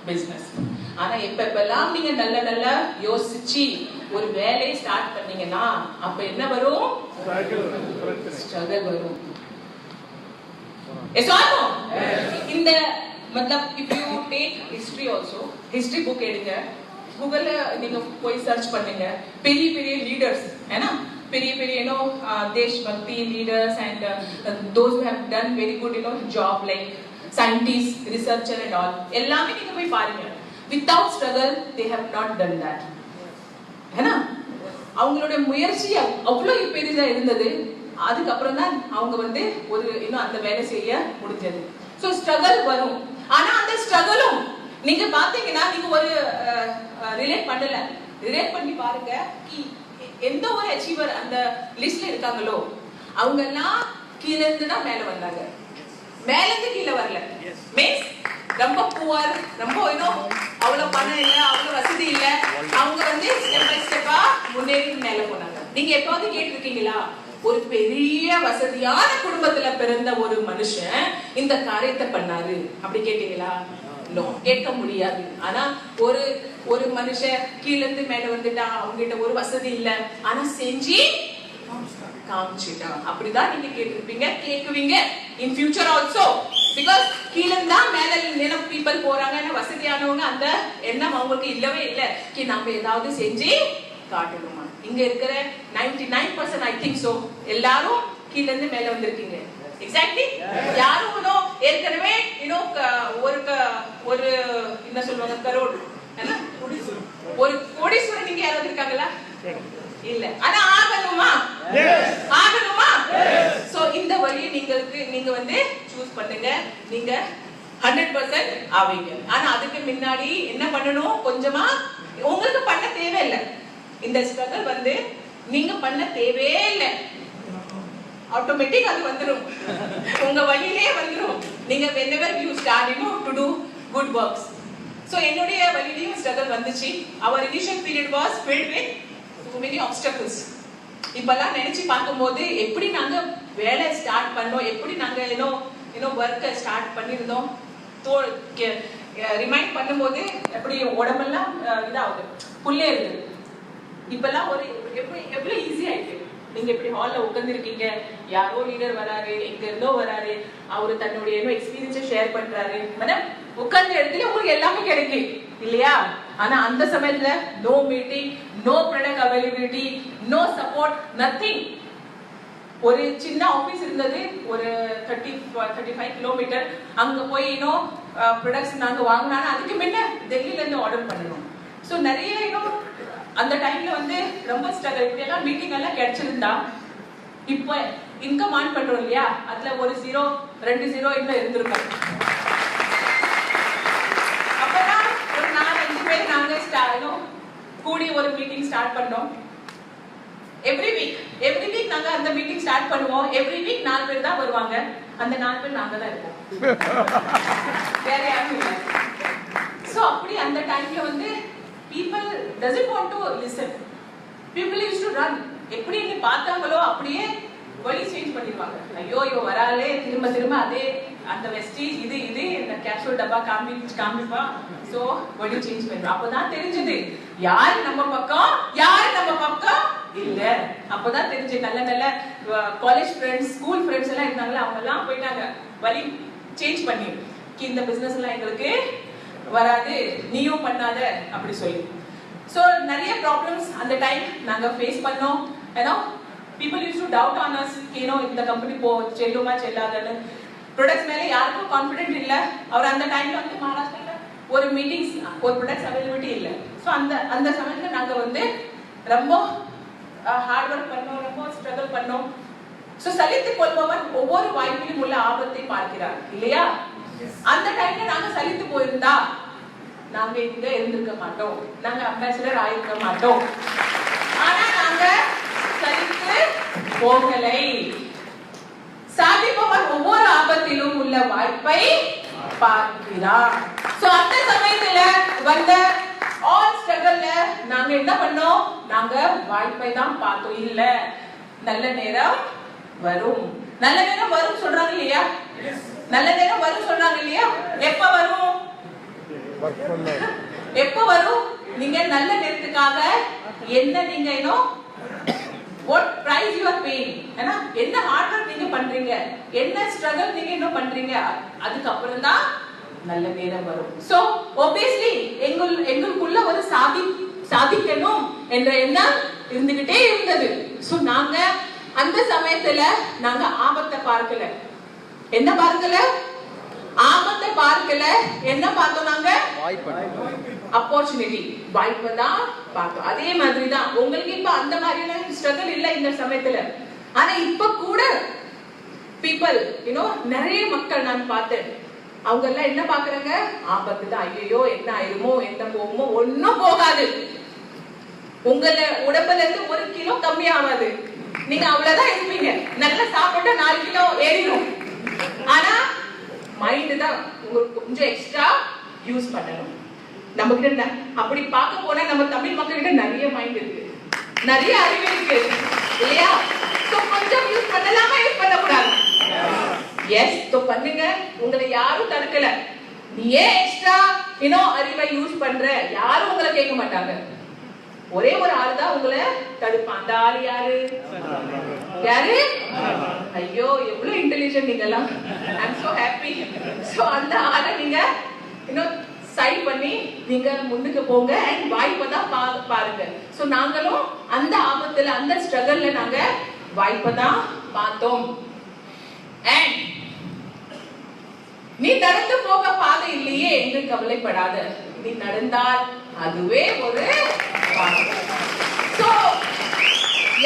Business. ஆனா எப்பெல்லாம் நீங்க நல்ல நல்ல யோசிச்சு ஒரு வேலையை ஸ்டார்ட் பண்ணீங்கன்னா அப்ப என்ன வரும்? ஸ்ட்ரகிள் வரும். இந்த मतलब if you take history also, history book எடுங்க, கூகுள்ல நீங்க போய் சர்ச் பண்ணுங்க, பெரிய பெரிய லீடர்ஸ் ஏனா பெரிய பெரிய தேஷ்பக்தி leaders and those who have done very good job like scientists, researcher and all, எல்லாமே நீங்க போய் பாருங்க. Without struggle they have not done that. ஏனா அவங்களுடைய முயற்சி அவ்வளவு பெரிதா இருந்தது. அதுக்கு அப்புறம் தான் அவங்க ஒரு அந்த வேலை செய்ய முடிஞ்சது. சோ ஸ்ட்ரகிள் வரும். ஆனா அந்த ஸ்ட்ரகிளும் நீங்க பாத்தீங்கன்னா நீங்க ஒரு ரிலேட் பண்ணி பாருங்க. எந்த ஒரு அச்சீவர் அந்த லிஸ்ட்ல இருக்காங்களோ அவங்க எல்லாம் கீழ இருந்து தான் மேல வந்தாங்க. மேல இருந்து கீழ வரல. மீன்ஸ் ரொம்ப புவர், ரொம்ப அவ்வளவு பணம் இல்ல, அவ்வளவு வசதி இல்ல, அவங்க ஸ்டெப் பை ஸ்டெப்பா முன்னேறி மேல போனாங்க. நீங்க எப்பவாவது கேட்டிருக்கீங்களா ஒரு பெரிய வசதியான குடும்பத்துல பிறந்த ஒரு மனுஷன் இந்த காரியத்தை பண்ணாரு அப்படி கேட்டீங்களா? கேட்க முடியாது. ஆனா ஒரு மனுஷன் கீழ இருந்து மேல வந்துட்டான், அவங்க கிட்ட ஒரு வசதி இல்ல, ஆனா செஞ்சு காமிச்சிட்டான். அப்படிதான் நீங்க கேட்டிருப்பீங்க, கேக்குவீங்க in future also, because கீழ இருந்தா மேல பீப்பிள் போறாங்க. வசதியானவங்க அந்த எண்ணம் அவங்களுக்கு இல்லவே இல்ல நாம ஏதாவது செஞ்சு காட்டணுமா. இங்க இருக்கிற 99% I think so எல்லாரும் கீழ இருந்து மேல வந்திருக்கீங்க. எக்ஸாக்ட்லி. யாரும் ஏற்கனவே ஒரு என்ன சொல்லுவாங்க கரோடு ஒரு கோடீஸ்வரன் நீங்க யாராவது இருக்காங்களா? இல்ல. ஆனா ஆகணுமா? சோ இந்த வழியை நீங்க சூஸ் பண்ணுங்க. நீங்க 100% ஆவீங்க. ஆனா அதுக்கு முன்னாடி என்ன பண்ணணும்? கொஞ்சமா உங்களுக்கு பண்ண தேவையில்லை. இந்த ஸ்ட்ரகிள் நீங்க பண்ண தேவையே இல்லை. ஆட்டோமேட்டிக் அது வந்துரும், உங்க வழியிலே வந்துரும். நீங்க whenever you start to do good works. So என்னுடைய வழியிலேயும் ஸ்ட்ரகிள் வந்துச்சு. Our initial period was filled with so many obstacles. இப்பெல்லாம் நினைச்சு பார்க்கும்போது எப்படி நாங்க வேலை ஸ்டார்ட் பண்ணோம், எப்படி நாங்க வர்க்க ஸ்டார்ட் பண்ணிருந்தோம், ரிமைண்ட் பண்ணும்போது எப்படி உடம்பெல்லாம் இதாகுது, புள்ளே இருக்கு. இப்பெல்லாம் எவ்வளவு ஈஸி ஆயிட்டு. நீங்க எப்படி ஹால்ல உட்கார்ந்திருக்கீங்க, யாரோ லீடர் வராரு, எங்க இருந்தோ வராரு, அவரு தன்னுடைய எக்ஸ்பீரியன்ஸை ஷேர் பண்றாரு. உட்கார்ந்த இடத்துல உங்களுக்கு எல்லாமே கிடைக்கும் இல்லையா? ஆனா அந்த சமயத்துல no meeting, no product availability, no support, nothing. ஒரு சின்ன ஆபீஸ் இருந்தது, ஒரு 35 கிலோமீட்டர். அங்க போய் ப்ராடக்ட்ஸ் நாங்க வாங்கினா அதுக்கு முன்ன டெல்லியில இருந்து ஆர்டர் பண்ணணும். சோ நிறைய அந்த டைம்ல ரொம்ப ஸ்ட்ரகிள். இப்படி எல்லாம் மீட்டிங் எல்லாம் கிடைச்சிருந்தா இப்ப இன்கம் ஆன் பண்றோம் இல்லையா, அதுல ஒரு 0 2 0 இன்னும் இருந்திருக்கும். அப்பதான் ஒரு 4-5 பேர் நாங்க கூடி ஒரு மீட்டிங் ஸ்டார்ட் பண்ணோம். எவ்ரி வீக் நாங்க அந்த மீட்டிங் ஸ்டார்ட் பண்ணுவோம். எவ்ரி வீக் 4 பேர் தான் வருவாங்க. அந்த 4 பேர் நாங்க தான் இருப்போம், வேற யாரும் இல்லை. சோ அப்படி அந்த டைம்ல people doesn't want to listen. People used to run. எப்படி நீ பார்த்தாங்களோ அப்படியே வழி சேஞ்ச் பண்ணிடுவாங்க. ஐயோ வராலே திரும்ப அதே அந்த வெஸ்டேஜ் இது இந்த கேப்சூல் டப்பா காமிப்பா. சோ வழி சேஞ்ச் பண்ணிடுவா. அப்பதான் தெரிஞ்சது யார் நம்ம பக்கம் இல்ல. அப்பதான் தெரிஞ்சு நல்ல காலேஜ் ஃப்ரெண்ட்ஸ், ஸ்கூல் ஃப்ரெண்ட்ஸ் எல்லாம் இருந்தாங்களா, அவங்க எல்லாம் போயிட்டாங்க வழி சேஞ்ச் பண்ணி. இந்த பிசினஸ் எல்லாம் எங்களுக்கு வராது, நீயும் பண்ணாத அப்படி சொல்லி. சோ நிறைய ப்ராப்ளம்ஸ் அந்த டைம் நாங்க ஃபேஸ் பண்ணோம். people used to doubt on us, இந்த கம்பெனி செல்லுமா செல்லாதுன்னு. ப்ராடக்ட்ஸ் மேல யாருக்கும் கான்ஃபிடென்ட் இல்ல. அவர் அந்த டைம்ல மகாராஷ்டிரால ஒரு மீட்டிங்ஸ், ஒரு ப்ராடக்ட்ஸ் அவைலபிலிட்டி இல்ல. சோ அந்த சமயத்துல நாங்க ரொம்ப ஹார்ட் ஒர்க் பண்ணோம், ரொம்ப ஸ்ட்ரகிள் பண்ணோம். சோ சலித்துக் கொள்பவன் ஒவ்வொரு வாய்ப்பிலும் உள்ள ஆபத்தை பார்க்கிறார் இல்லையா? அந்த டைம்ல நாங்க சலித்து போயிருந்தா நாங்க இங்க இருந்திருக்க மாட்டோம், நாங்க அம்பாசிடர் ஆயிருக்க மாட்டோம். ஆனா நாங்க சலித்து போகலை. சாதிப்பவன் ஒவ்வொரு ஆபத்திலும் உள்ள வாய்ப்பை பார்க்கிறார். சோ அந்த சமயத்துல ஆல் ஸ்ட்ரகிள்ல நாங்க என்ன பண்ணோம்? நாங்க வாய்ப்பை தான் பார்த்தோம். இல்ல நல்ல நேரம் வரும், நல்ல நேரம் வரும் சொல்றாங்க இல்லையா? நல்ல நேரம் வரும் சொல்றாங்க இல்லையா? எப்ப வரும்? எப்ப வரும்? நீங்க நல்ல நேரத்துக்காக என்ன நீங்க what price you are paying, என்ன ஹார்ட் ஒர்க் நீங்க பண்றீங்க, என்ன ஸ்ட்ரகிள் நீங்க இன்னும் பண்றீங்க, அதுக்கு அப்புறம் தான் நல்ல நேரம் வரும். சோ obviously எங்களுக்குள்ள ஒரு சாதிக்கணும் என்ற எண்ணம் இருந்துகிட்டே இருந்தது. சோ நாங்க அந்த சமயத்துல நாங்க ஆபத்தை பார்க்கல. என்ன பார்க்கல? ஆபத்தை பார்க்கல. என்ன பார்த்தோம்? நாங்க ஆப்பர்ச்சுனிட்டி, வாய்ப்பை தான் பார்த்தோம். அதே மாதிரி தான் உங்களுக்கு இப்ப அந்த மாதிரியான ஸ்ட்ரகிள் இல்ல இந்த சமயத்துல. ஆனா இப்ப கூட பீப்பிள் நிறைய மக்கள் நான் பார்த்தேன், அவங்க எல்லாம் என்ன பாக்குறாங்க? ஆபத்து தான். ஐயோ என்ன ஆயிருமோ, என்ன போகுமோ, ஒன்னும் போகாது. உங்கள உடம்புல இருந்து 1 கிலோ கம்மி ஆகாது. நீங்க அவ்வளவுதான் இருப்பீங்க. நல்லா சாப்பிட்டா 4 கிலோ ஏறிடும். ஆனா மைண்ட் தான் உங்களுக்கு கொஞ்சம் எக்ஸ்ட்ரா யூஸ் பண்ணணும். நம்ம கிட்ட அப்படி பார்க்க போனா நம்ம தமிழ் மக்கள் கிட்ட நிறைய மைண்ட் இருக்கு, நிறைய அறிவு இருக்கு இல்லையா? சோ கொஞ்சம் யூஸ் பண்ணலாமா, யூஸ் பண்ண கூடாது? எஸ், சோ பண்ணுங்க. உங்களை யாரும் தடுக்கல. நீ ஏன் எக்ஸ்ட்ரா அறிவை யூஸ் பண்ற? யாரும் உங்களை கேட்க மாட்டாங்க. ஒரே ஒரு ஆள் தான் உங்களை தடுப்பான். அந்த ஆள் யாரு? யாரு? ஐயோ எவ்வளவு இன்டெலிஜென்ட் நீங்க எல்லாம். ஐ அம் சோ ஹாப்பி. சோ அந்த ஆளை நீங்க சைட் பண்ணி நீங்க முன்னுக்கு போங்க அண்ட் வாய்ப்பை தான் பாருங்க. சோ நாங்களும் அந்த ஆபத்துல, அந்த ஸ்ட்ரகிள்ல நாங்க வாய்ப்பை தான் பார்த்தோம். அண்ட் நீ நடந்து போக பாதை இல்லையே என்று கவலைப்படாத, நீ நடந்தால் அதுவே ஒரு பாதை. சோ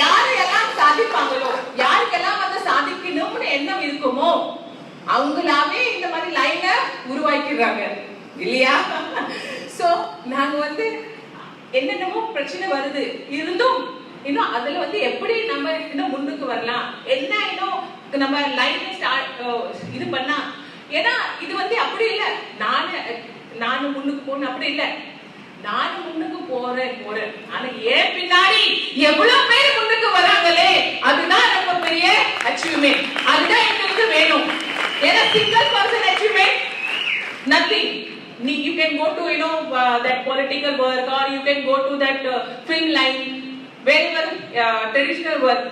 யாரெல்லாம் சாதிப்பாங்களோ, யாருக்கெல்லாம் வந்து சாதிக்கணும்னு எண்ணம் இருக்குமோ அவங்களாவே இந்த மாதிரி லைன உருவாக்கிடுறாங்க இல்லையா? சோ நாங்க வந்து என்னென்னமோ பிரச்சனை வருது இருந்தும் அதுல வந்து எப்படி நம்ம முன்னுக்கு வரலாம், என்ன நம்ம லைன் இது பண்ணா. ஏன்னா இது வந்து அப்படி இல்ல நானும் முன்னுக்கு போகணும், அப்படி இல்ல. நானும் முன்னுக்கு போறேன் ஆனா ஏன் பின்னாடி எவ்வளவு பேர் முன்னுக்கு வராங்களே, அதுதான் ரொம்ப பெரிய அச்சீவ்மெண்ட். அதுதான் எங்களுக்கு வேணும். ஏன்னா single person achievement nothing. You can go to that political work, or you can go to that film line, wherever traditional work.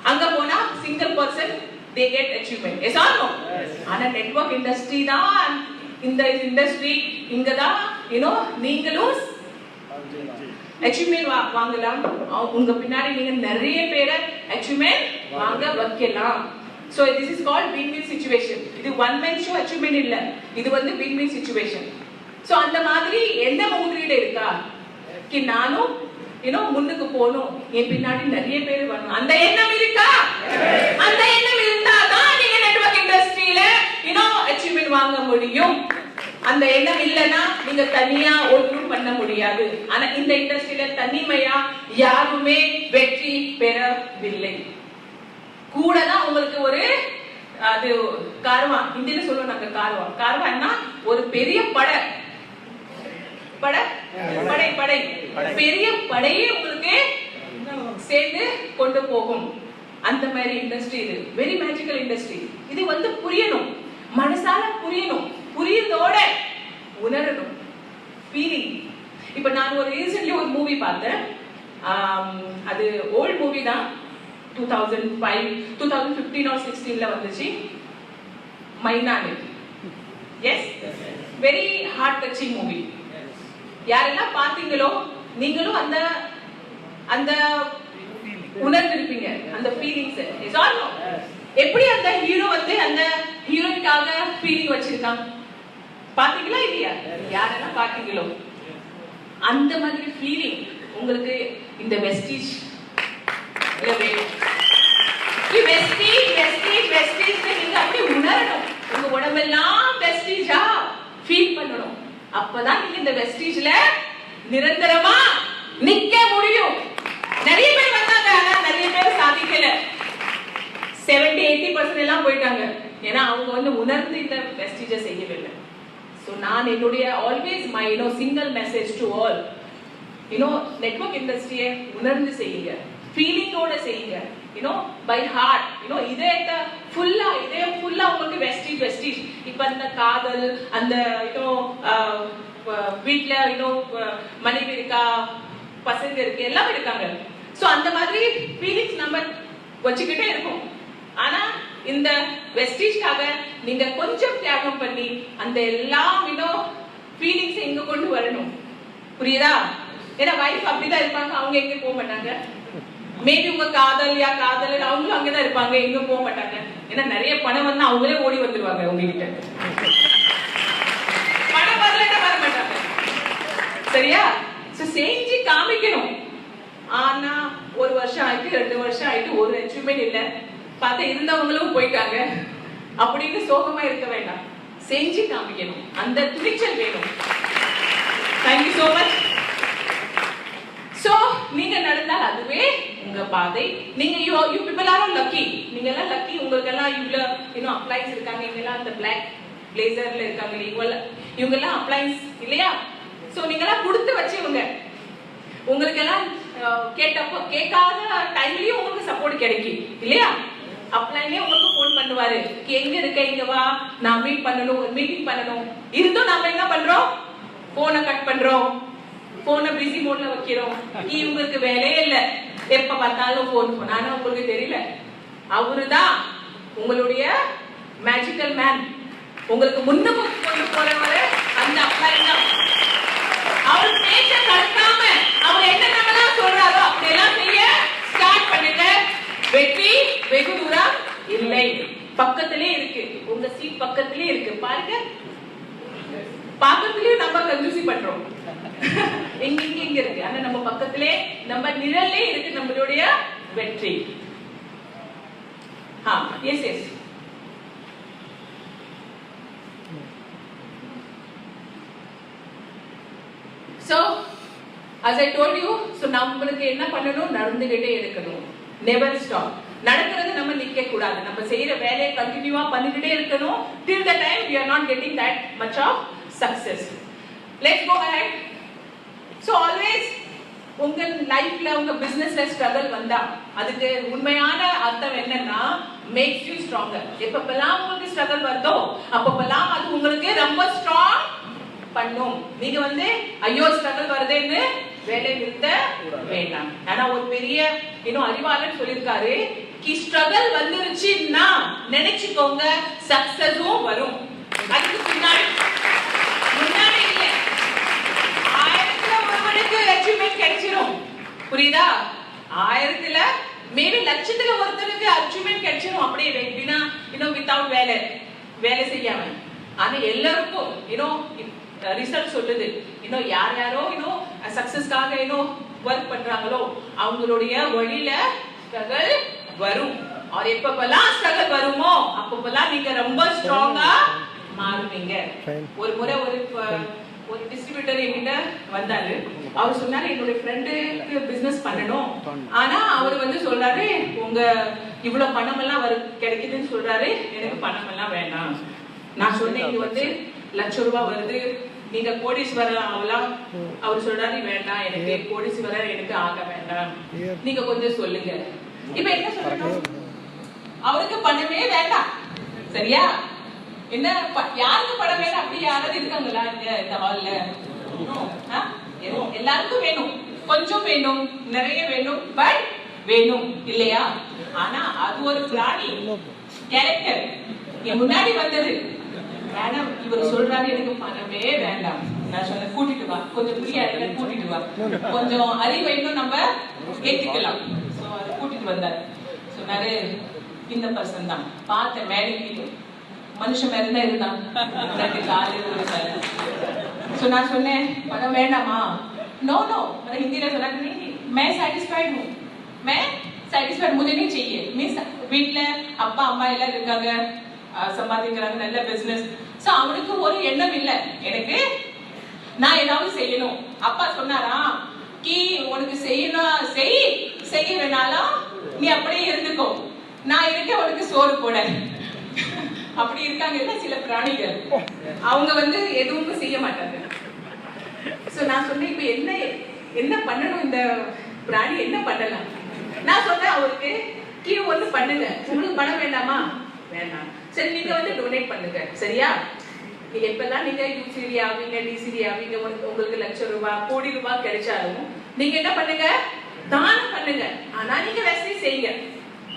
anga pona single person they get achievement. Yes or no? ana network industry da in the industry inga da நீங்களும் achievement வாங்கலாம். உங்க பின்னாடி நீங்க நிறைய பேரை achievement வாங்க வைக்கலாம். So this is called win-win situation. இது one man show achievement இல்ல, இது வந்து win-win situation. So அந்த மாதிரி என்ன உங்ககிட்ட இருக்கா கி நானும் முன்னுக்கு போணும், என் பின்னாடி நிறைய பேர் வரணும், அந்த எண்ணம் இருக்கா? அந்த எண்ணம் இருந்தா தான் நீங்க நெட்வொர்க் இண்டஸ்ட்ரியில அச்சீவ்மெண்ட் வாங்க முடியும். அந்த எண்ணம் இல்லனா நீங்க தனியா ஒன்றும் பண்ண முடியாது. ஆனா இந்த இண்டஸ்ட்ரியில தனிமையா யாருமே வெற்றி பெறவில்லை. கூட தான் உங்களுக்கு ஒரு அது கார்வா, ஹிந்தில சொல்லுவோம் நாங்க கார்வான்னா ஒரு பெரிய படை பெரிய படையே உங்களுக்கு சேர்ந்து கொண்டு போகும். அந்த மாதிரி இண்டஸ்ட்ரி இது. Very magical industry. இது வந்து புரியணும், மனசால புரியணும், புரியதோட உணரணும், ஃபீலிங். இப்ப நான் ஒரு ரீசன்ட்லி ஒரு மூவி பார்த்தேன். அது ஓல்ட் மூவி தான், 2005 2015 or 16ல வந்துச்சு. மைனானி. Yes, very heart touching movie. யாரெல்லாம் பாத்தீங்களோ நீங்களும் அந்த அந்த உணர்ந்திருப்பீங்க, அந்த ஃபீலிங்ஸ். Is all know. எப்படி அந்த ஹீரோ வந்து அந்த ஹீரோயினுக்காக ஃபீலிங் வச்சிருக்கான் பாத்தீங்களா இல்லையா? யாரெல்லாம் பாத்தீங்களோ அந்த மாதிரி ஃபீலிங் உங்களுக்கு இந்த வெஸ்டீஜ் நீங்க அப்படி உணரணும். உங்க உடம்பெல்லாம் வெஸ்டீஜா ஃபீல் பண்ணணும். அப்பதான் நீங்க இந்த வெஸ்டீஜ்ல நிரந்தரமா நிக்க முடியும். நிறைய பேர் வந்தாங்க, ஆனா நிறைய பேர் சாதிக்கல. 70-80% எல்லாம் போயிட்டாங்க. ஏன்னா அவங்க வந்து உணர்ந்து இந்த வெஸ்டீஜை செய்யவில்லை. சோ நான் என்னுடைய always my single message to all, network இண்டஸ்ட்ரியை உணர்ந்து செய்யுங்க, ஃபீலிங்கோட செய்யுங்க, பை ஹார்ட். இதயத்தை ஃபுல்லா உங்களுக்கு வெஸ்டீஜ். இப்ப அந்த காதல், அந்த வீட்டுல இன்னும் மனைவி இருக்கா, பசங்க இருக்கு, எல்லாம் இருக்காங்க. சோ அந்த மாதிரி ஃபீலிங்ஸ் நம்ம வச்சுக்கிட்டே இருக்கோம். ஆனா இந்த வெஸ்டீஜ்காக நீங்க கொஞ்சம் தியாகம் பண்ணி அந்த எல்லாம் இன்னும் ஃபீலிங்ஸ் இங்க கொண்டு வரணும். புரியுதா? ஏன்னா வைஃப் அப்படிதான் இருப்பாங்க, அவங்க எங்க போக மாட்டாங்க. மேபி உங்க காதல் அவங்களும் அங்கதான் இருப்பாங்க, எங்க போக மாட்டாங்க. ஏன்னா நிறைய பணம் வந்து அவங்களே ஓடி வந்துருவாங்க உங்ககிட்ட. பணம் வரலன்னா வர மாட்டாங்க. சரியா? செஞ்சு காமிக்கணும். ஆனா ஒரு வருஷம் ஆயிட்டு, 2 வருஷம் ஆயிட்டு, ஒரு அச்சீவ்மெண்ட் இல்ல, பார்த்தா இருந்தவங்களும் போயிட்டாங்க அப்படின்னு சோகமா இருக்க வேண்டாம். செஞ்சு காமிக்கணும். அந்த துணிச்சல் வேணும். Thank you so much. சோ நீங்க நடந்தால் அதுவே உங்க பாதை. நீங்க யூ பீப்பிள் ஆர் லக்கி. நீங்க எல்லாம் லக்கி. உங்களுக்கு எல்லாம் இவ்வளவு அப்ளைன்ஸ் இருக்காங்க. இங்க எல்லாம் அந்த பிளாக் பிளேசர்ல இருக்காங்க. இவங்க எல்லாம் அப்ளைன்ஸ் இல்லையா? சோ நீங்க எல்லாம் கொடுத்து வச்சவங்க. உங்களுக்கு எல்லாம் கேட்டப்போ கேட்காத டைம்லயும் உங்களுக்கு சப்போர்ட் கிடைக்கும் இல்லையா? அப்ளைனே உங்களுக்கு போன் பண்ணுவாரு, எங்க இருக்க, இங்க வா, நான் மீட் பண்ணணும், ஒரு மீட்டிங் பண்ணணும். இருந்தும் நாம என்ன பண்றோம்? போனை கட் பண்றோம், போனை பிஸி மோட்ல வைக்கிறோம். இவங்களுக்கு வேலையே இல்ல, எப்ப பார்த்தாலும் போன். ஆனா உங்களுக்கு தெரியல, அவருதான் உங்களுடைய மேஜிக்கல் மேன். உங்களுக்கு முன்னுக்கு கொண்டு போறவரு அந்த அப்ளைன் தான். அவர் பேச்ச கட்டாம அவர் என்னென்னலாம் சொல்றாரோ அப்படியெல்லாம் செய்ய ஸ்டார்ட் பண்ணுங்க. வெற்றி வெகு தூரம் இல்லை, பக்கத்திலே இருக்கு. உங்க சீட் பக்கத்திலே இருக்கு. பாருங்க, பக்கத்திலே நம்ம கன்ஃபியூஸ் பண்றோம். எங்க இருக்கு, ஆனா நம்ம பக்கத்திலே, நம்ம நிழல்லே இருக்கு நம்மளுடைய வெற்றி. Yes yes. So, as I told you, so நம்மளுக்கு என்ன பண்ணணும்? நடந்துகிட்டே இருக்கணும். Never stop. நடக்கிறது நம்ம நிக்க கூடாது. நம்ம செய்யற வேலையை கண்டினியூவா பண்ணிக்கிட்டே இருக்கணும். Till the time we are not getting that much of success. Let's go ahead. So always உங்க லைஃப்ல உங்க பிசினஸ்ல ஸ்ட்ரகிள் வந்தா அதுக்கு உண்மையான அர்த்தம் என்னன்னா makes you stronger. எப்பப்பெல்லாம் உங்களுக்கு ஸ்ட்ரகிள் வருதோ அப்பப்பெல்லாம் அது உங்களுக்கு ரொம்ப ஸ்ட்ராங் பண்ணும். நீங்க வந்து ஐயோ ஸ்ட்ரகிள் வருதேன்னு வேலை நிறுத்த வேண்டாம். ஆனா ஒரு பெரிய அறிவாளர் சொல்லிருக்காரு, கி ஸ்ட்ரகிள் வந்துருச்சுன்னா நினைச்சுக்கோங்க சக்சஸும் வரும். அதுக்கு முன்னாடி இல்ல, 1000ல ஒருவனுக்கு அச்சீவ்மெண்ட் கிடைச்சிரும். புரியுதா? 1000ல மேபி லட்சத்துல ஒருத்தருக்கு அச்சீவ்மெண்ட் கிடைச்சிரும். அப்படியே எப்படின்னா வித்தவுட் வேலை செய்யாம. ஆனா எல்லாருக்கும் ரிசல்ட் சொல்லுது, யார் யாரோ சக்சஸ்க்காக ஒர்க் பண்றாங்களோ அவங்களுடைய வழியில ஸ்ட்ரகிள் வரும். அது எப்பப்பெல்லாம் ஸ்ட்ரகிள் வருமோ அப்பப்பெல்லாம் நீங்க ரொம்ப ஸ்ட்ராங்கா மாறுவீங்க. ஒரு முறை ஒரு டிஸ்ட்ரிபியூட்டர் என்கிட்ட வந்தாரு. அவர் சொன்னாரு, என்னுடைய ஃப்ரெண்டுக்கு பிசினஸ் பண்ணணும், ஆனா அவர் வந்து சொல்றாரு, உங்க இவ்வளவு பணம் எல்லாம் கிடைக்குதுன்னு சொல்றாரு, எனக்கு பணம் எல்லாம் வேண்டாம். நான் சொன்னேன், இது வந்து ₹1,00,000 வருது, நீங்க கோடீஸ்வரர் ஆகலாம். அவர் சொல்றாரு, வேண்டாம், எனக்கு கோடீஸ்வரர் எனக்கு ஆக வேண்டாம், நீங்க கொஞ்சம் சொல்லுங்க. இப்ப என்ன சொல்லணும்? அவருக்கு பணமே வேண்டாம். சரியா? என்ன யாருக்கு பணம் வேணும்? அப்படி யாராவது இருக்காங்களா இந்த ஹால்ல? எல்லாருக்கும் வேணும், கொஞ்சம் வேணும், நிறைய வேணும், பட் வேணும் இல்லையா? ஆனா அது ஒரு பிராணி கேரக்டர் முன்னாடி வந்தது. மேடம் இவர் சொல்றாரு, எனக்கு பணமே வேண்டாம். நான் சொன்ன, கூட்டிட்டு வா, கொஞ்சம் ஃப்ரீயா இருக்க, கூட்டிட்டு வா, கொஞ்சம் அறிவை இன்னும் நம்ம ஏத்துக்கலாம். சோ அது கூட்டிட்டு வந்தாரு. சொன்னாரு, இந்த பர்சன் தான் பார்த்த மேடைக்கு மனுஷன் மாதிரி தான் இருந்தான், 2 காலு 1 காலு. சோ நான் சொன்னேன், பணம் வேண்டாமா? नो नो, मतलब हिंदी में बोला नहीं, मैं satisfied हूँ, मैं satisfied, मुझे नहीं चाहिए. मीन्स வீட்ல அப்பா அம்மா எல்லாம் இருக்காங்க, சம்பாதிக்கிறாங்க, நல்ல பிசினஸ். சோ அவனுக்கு ஒரு எண்ணம் இல்ல, எனக்கு நான் ஏதாவது செய்யணும். அப்பா சொன்னாரா, கி உனக்கு செய்யணும், செய்ய வேணாலும் நீ அப்படியே இருந்துக்கோ, நான் இருக்க உனக்கு சோறு போட. அப்படி இருக்காங்க சில பிராணிகள், அவங்க வந்து எதுவும் செய்ய மாட்டாங்க. சோ நான் சொன்னேன், இப்ப என்ன பண்ணணும், இந்த பிராணி என்ன பண்ணலாம்? நான் சொன்னேன் அவருக்கு, கீ ஒண்ணு பண்ணுங்க, உங்களுக்கு பணம் வேண்டாமா? வேண்டாம், சரி நீங்க வந்து டொனேட் பண்ணுங்க. சரியா? எப்பெல்லாம் நீங்க யூசிடி ஆவீங்க டிசிடி ஆவீங்க உங்களுக்கு ₹1,00,000 கோடி ரூபாய் கிடைச்சாலும் நீங்க என்ன பண்ணுங்க தானம் பண்ணுங்க ஆனா நீங்க வெஸ்டேஜ் செய்யுங்க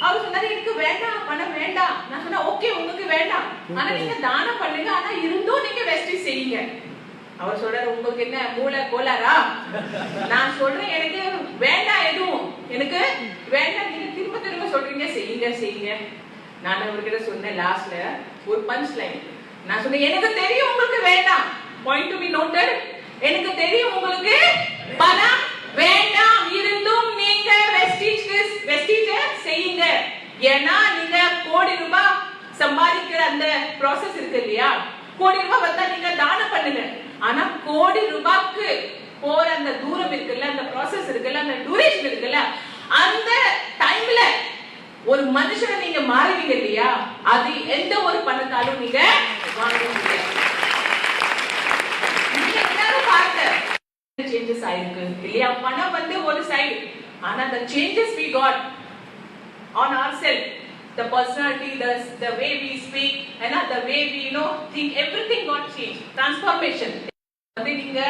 அவர் சொன்னாரு எனக்கு வேண்டாம் பணம் வேண்டாம் நான் சொன்னா ஓகே உங்களுக்கு வேண்டாம் ஆனா நீங்க தானம் பண்ணுங்க ஆனா இருந்தும் நீங்க வெஸ்டேஜ் செய்யுங்க அவர் சொல்றாரு உங்களுக்கு என்ன மூளை கோளாரா நான் சொல்றேன் எனக்கு வேண்டாம் எதுவும் எனக்கு வேண்டாம் நீங்க திரும்ப திரும்ப சொல்றீங்க செய்யுங்க செய்யுங்க நான் அவர்கிட்ட சொன்னேன் லாஸ்ட்ல ஒரு பஞ்ச் லைன் நான் சொன்னேன் எனக்கு தெரியும் உங்களுக்கு வேண்டாம் பாயிண்ட் டு பி நோட்டட் எனக்கு தெரியும் உங்களுக்கு பணம் வேண்டாம் இருந்தும் நீங்க வெஸ்டேஜ் செய்யுங்க ஏன்னா நீங்க கோடி ரூபாய் சம்பாதிக்கிற அந்த ப்ராசஸ் இருக்கு இல்லையா கோடி ரூபாய் வந்தா நீங்க தானம் பண்ணுங்க ஆனா கோடி ரூபாய்க்கு போற அந்த தூரம் இருக்குல்ல அந்த ப்ராசஸ் இருக்குல்ல அந்த டியூரேஷன் இருக்குல்ல அந்த டைம்ல ஒரு மனுஷனை நீங்க மாறுவீங்க இல்லையா அது எந்த ஒரு பணத்தாலும் நீங்க வாங்க முடியாது நீங்க எல்லாரும் பார்த்த சேஞ்சஸ் ஆயிருக்கு இல்லையா பணம் வந்து ஒரு சைடு ஆனா the changes we got on ourselves the personality the way we speak and the way we think everything got changed transformation வந்து நீங்க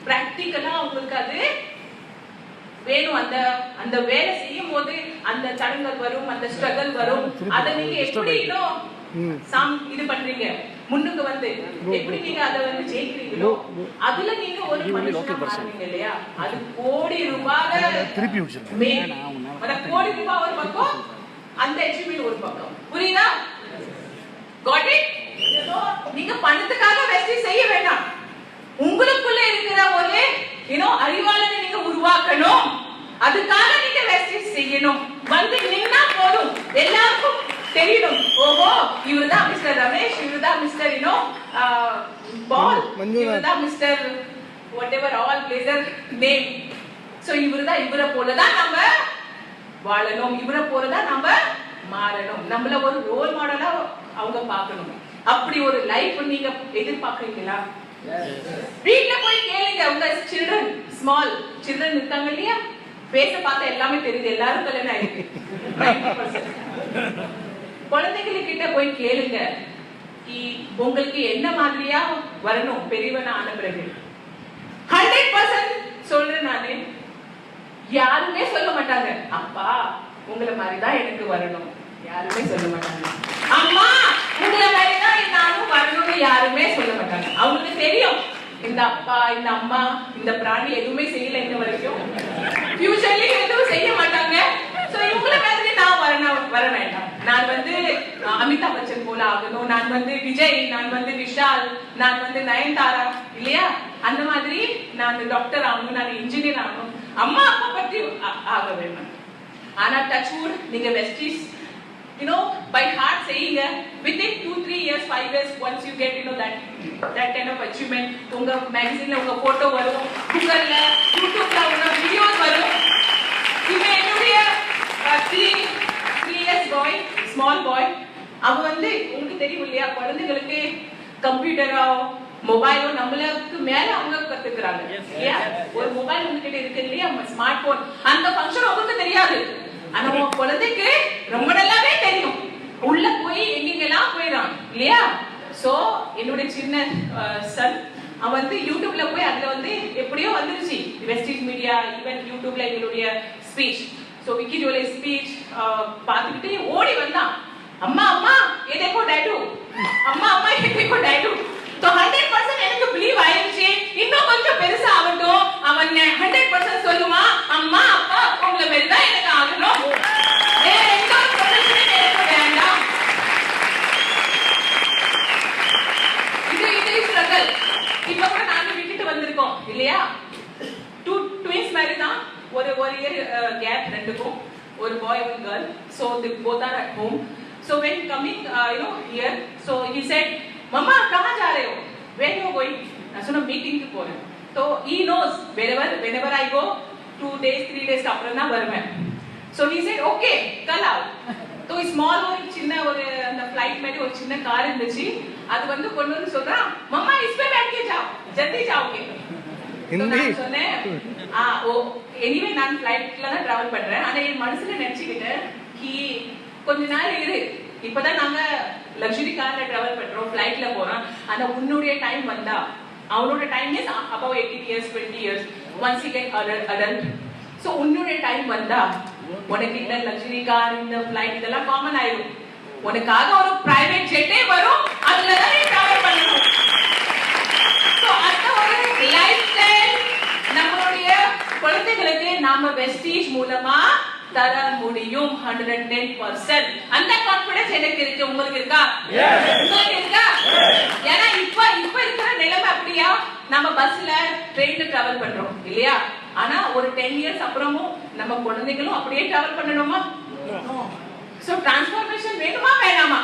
பிராக்டிகலா உங்களுக்கு அது வேணும் அந்த அந்த வேலை செய்யும் போது அந்த தடங்கள் வரும் அந்த ஸ்ட்ரகிள் வரும் அதை நீங்க எப்படி இது பண்றீங்க முன்னுக்கு வந்து எப்படி நீங்க அதை வந்து ஜெயிக்கிறீங்களோ அதுல நீங்க ஒரு மனுஷனா மாறுவீங்க இல்லையா அது கோடி ரூபாய் திருப்பி அந்த கோடி ரூபாய் ஒரு பக்கம் அந்த அச்சீவ்மென்ட் ஒரு பக்கம் புரியுதா got it நீங்க பணத்துக்காக வெஸ்ட் செய்ய வேண்டாம் உங்களுக்குள்ள இருக்கிற ஒரு அறிவாளனை நீங்க உருவாக்கணும் அதுக்காக நீங்க வெஸ்ட் செய்யணும் வந்து நின்னா போதும் எல்லாருக்கும் தெரியணும் ஓஹோ இவர்தான் மிஸ்டர் ரமேஷ் இவர்தான் மிஸ்டர் பால் இவர்தான் mister whatever all blazer name so இவர்தான் இவரை போலதான் நம்ம வாழணும் இவரை போலதான் நம்ம மாறணும் நம்மள ஒரு ரோல் மாடலா அவங்க பார்க்கணும் அப்படி ஒரு லைஃப் நீங்க எதிர்பார்க்கறீங்களா வீட்ல போய் கேளுங்க உங்க children ஸ்மால் children இருக்காங்க இல்லையா பேச பார்த்தா எல்லாமே தெரியுது எல்லாரும் கல்யாணம் ஆயிருக்கு 90% குழந்தைகிட்ட போய் கேளுங்க உங்களுக்கு என்ன மாதிரியா வரணும் பெரியவனா ஆன பிறகு 100% சொல்றேன் நானு யாருமே சொல்ல மாட்டாங்க அப்பா உங்களை மாதிரிதான் எனக்கு வரணும் யாருமே சொல்ல மாட்டாங்க அம்மா உங்களை மாதிரிதான் நானும் வரணும்னு யாருமே சொல்ல மாட்டாங்க அவங்களுக்கு தெரியும் இந்த அப்பா இந்த அம்மா இந்த பிராணி எதுவுமே செய்யல இன்ன வரைக்கும் ஃபியூச்சர்லயும் எதுவும் செய்ய மாட்டாங்க சோ இவங்கள மாதிரி நான் வர வேண்டாம் நான் வந்து அமிதாப் பச்சன் போல ஆகணும் நான் வந்து விஜய் நான் வந்து விஷால் நான் வந்து நயன்தாரா இல்லையா அந்த மாதிரி நான் டாக்டர் ஆகணும் நான் இன்ஜினியர் ஆகணும் அம்மா அப்பா பத்தி ஆக வேணும் ஆனா டச்வுட் நீங்க வெஸ்டீஸ் by heart saying within 2-3 years 5 years once you get that kind of achievement unga magazine la unga photo varum google la youtube la unga videos varum ive ennudiya 3 years boy small boy அவ வந்து உங்களுக்கு தெரியும் இல்லையா குழந்தைகளுக்கு கம்ப்யூட்டரோ மொபைலோ நம்மளுக்கு மேல அவங்க கத்துக்கிறாங்க இல்லையா ஒரு மொபைல் உங்ககிட்ட இருக்கு இல்லையா ஸ்மார்ட் போன் அந்த ஃபங்க்ஷன் உங்களுக்கு தெரியாது ஆனா உங்க குழந்தைக்கு ரொம்ப நல்லாவே தெரியும் உள்ள போய் எங்கெங்கெல்லாம் போயிடான் இல்லையா சோ என்னோட சின்ன சன் அவன் வந்து யூடியூப்ல போய் அதுல வந்து எப்படியோ வந்துருச்சு வெஸ்டீஜ் மீடியா ஈவன் யூடியூப்ல எங்களுடைய speech so Vicky Jolle speech பார்த்துக்கிட்டு ஓடி வந்தான் அம்மா அம்மா ये देखो डैडू அம்மா அம்மா ये देखो डैडू तो 100% எனக்கு பிலீவ் ஆயிருச்சு இன்னும் கொஞ்சம் பெருசா ஆகட்டும் அவன் 100% சொல்லுமா அம்மா அப்பா உங்களை மாதிரிதான் எனக்கு ஆகணும் வேற எந்த ஒரு ப்ரொஃபஷனே எனக்கு வேண்டாம் இது ஸ்ட்ரகிள் இப்ப கூட நாங்க விட்டுட்டு வந்திருக்கோம் இல்லையா ட்வின்ஸ் மாதிரி தான் ஒரு இயர் கேப் ரெண்டுக்கும் ஒரு பாய் ஒரு girl so they both are at home so when coming here so he said mama kahan ja rahe ho where you going நான் சொன்ன மீட்டிங்க்கு போறேன் so he knows whenever I go 2 days 3 days அப்புறம் தான் வருவேன் so he said okay कल आओ तो ஸ்மால் ஒரு சின்ன ஒரு அந்த ஃளைட் மாதிரி ஒரு சின்ன கார் இருந்துச்சு அது வந்து கொண்டு வந்து சொல்றான் मम्मा इस पे बैठ के जाओ जल्दी जाओगे நான் சொன்னேன் ஓ எனிவே நான் ஃளைட்ல தான் டிராவல் பண்றேன் ஆனா என் மனசுல நினைச்சிட்டேன் கி கொஞ்ச நாள் இரு இப்பதான் நாங்க லக்ஸுரி கார்ல டிராவல் பண்றோம், ஃபிளைட்ல போறோம். ஆனா உன்னுடைய டைம் வந்தா, அவனோட time is above 18 years 20 years once he get adult. So உன்னுடைய டைம் வந்தா உனக்கு இந்த லக்ஸுரி கார், இந்த ஃபிளைட் இதெல்லாம் காமன் ஆயிடும். உனக்காக ஒரு பிரைவேட் ஜெட்டே வரும், அதுல தான் நீ டிராவல் பண்ணணும். சோ அந்த ஒரு லைஃப் ஸ்டைல் நம்மளுடைய குழந்தைகளுக்கு நாம வெஸ்டீஜ் மூலமா தர முடியும் 110%. அந்த கான்ஃபிடன்ஸ் எனக்கு இருக்கு. உங்களுக்கு இருக்கா? உங்களுக்கு இருக்கா? ஏன்னா இப்ப இருக்கிற நிலைமை அப்படியா? நம்ம பஸ்ல ட்ரெயின்ல டிராவல் பண்றோம் இல்லையா? ஆனா ஒரு 10 இயர்ஸ் அப்புறமும் நம்ம குழந்தைகளும் அப்படியே டிராவல் பண்ணணுமா? சோ டிரான்ஸ்ஃபர்மேஷன் வேணுமா வேணாமா?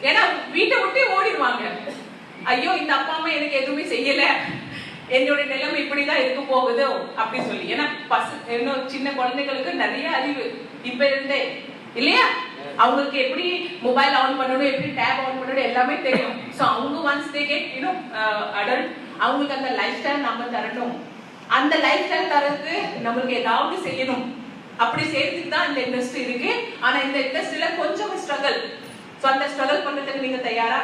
ஏன்னா வீட்டை விட்டு ஓடிடுவாங்க. ஐயோ இந்த அப்பா அம்மா எனக்கு எதுவுமே செய்யல, என்னோட நிலைமை இப்படிதான் இருக்க போகுது அப்படி சொல்லி. ஏன்னா இன்னும் சின்ன குழந்தைகளுக்கு நிறைய அறிவு இப்ப இருந்தே இல்லையா? அவங்களுக்கு எப்படி மொபைல் ஆன் பண்ணணும், எப்படி டேப் ஆன் பண்ணணும் எல்லாமே தெரியும். சோ அவங்க ஒன்ஸ் தே கெட் அடல்ட், அவங்களுக்கு அந்த லைஃப் ஸ்டைல் நம்ம தரணும். அந்த லைஃப் ஸ்டைல் தரது நம்மளுக்கு ஏதாவது செய்யணும். அப்படி செய்யறதுக்கு தான் இந்த இண்டஸ்ட்ரி இருக்கு. ஆனா இந்த இண்டஸ்ட்ரியில கொஞ்சம் ஸ்ட்ரகிள். சோ அந்த ஸ்ட்ரகிள் பண்றதுக்கு நீங்க தயாரா?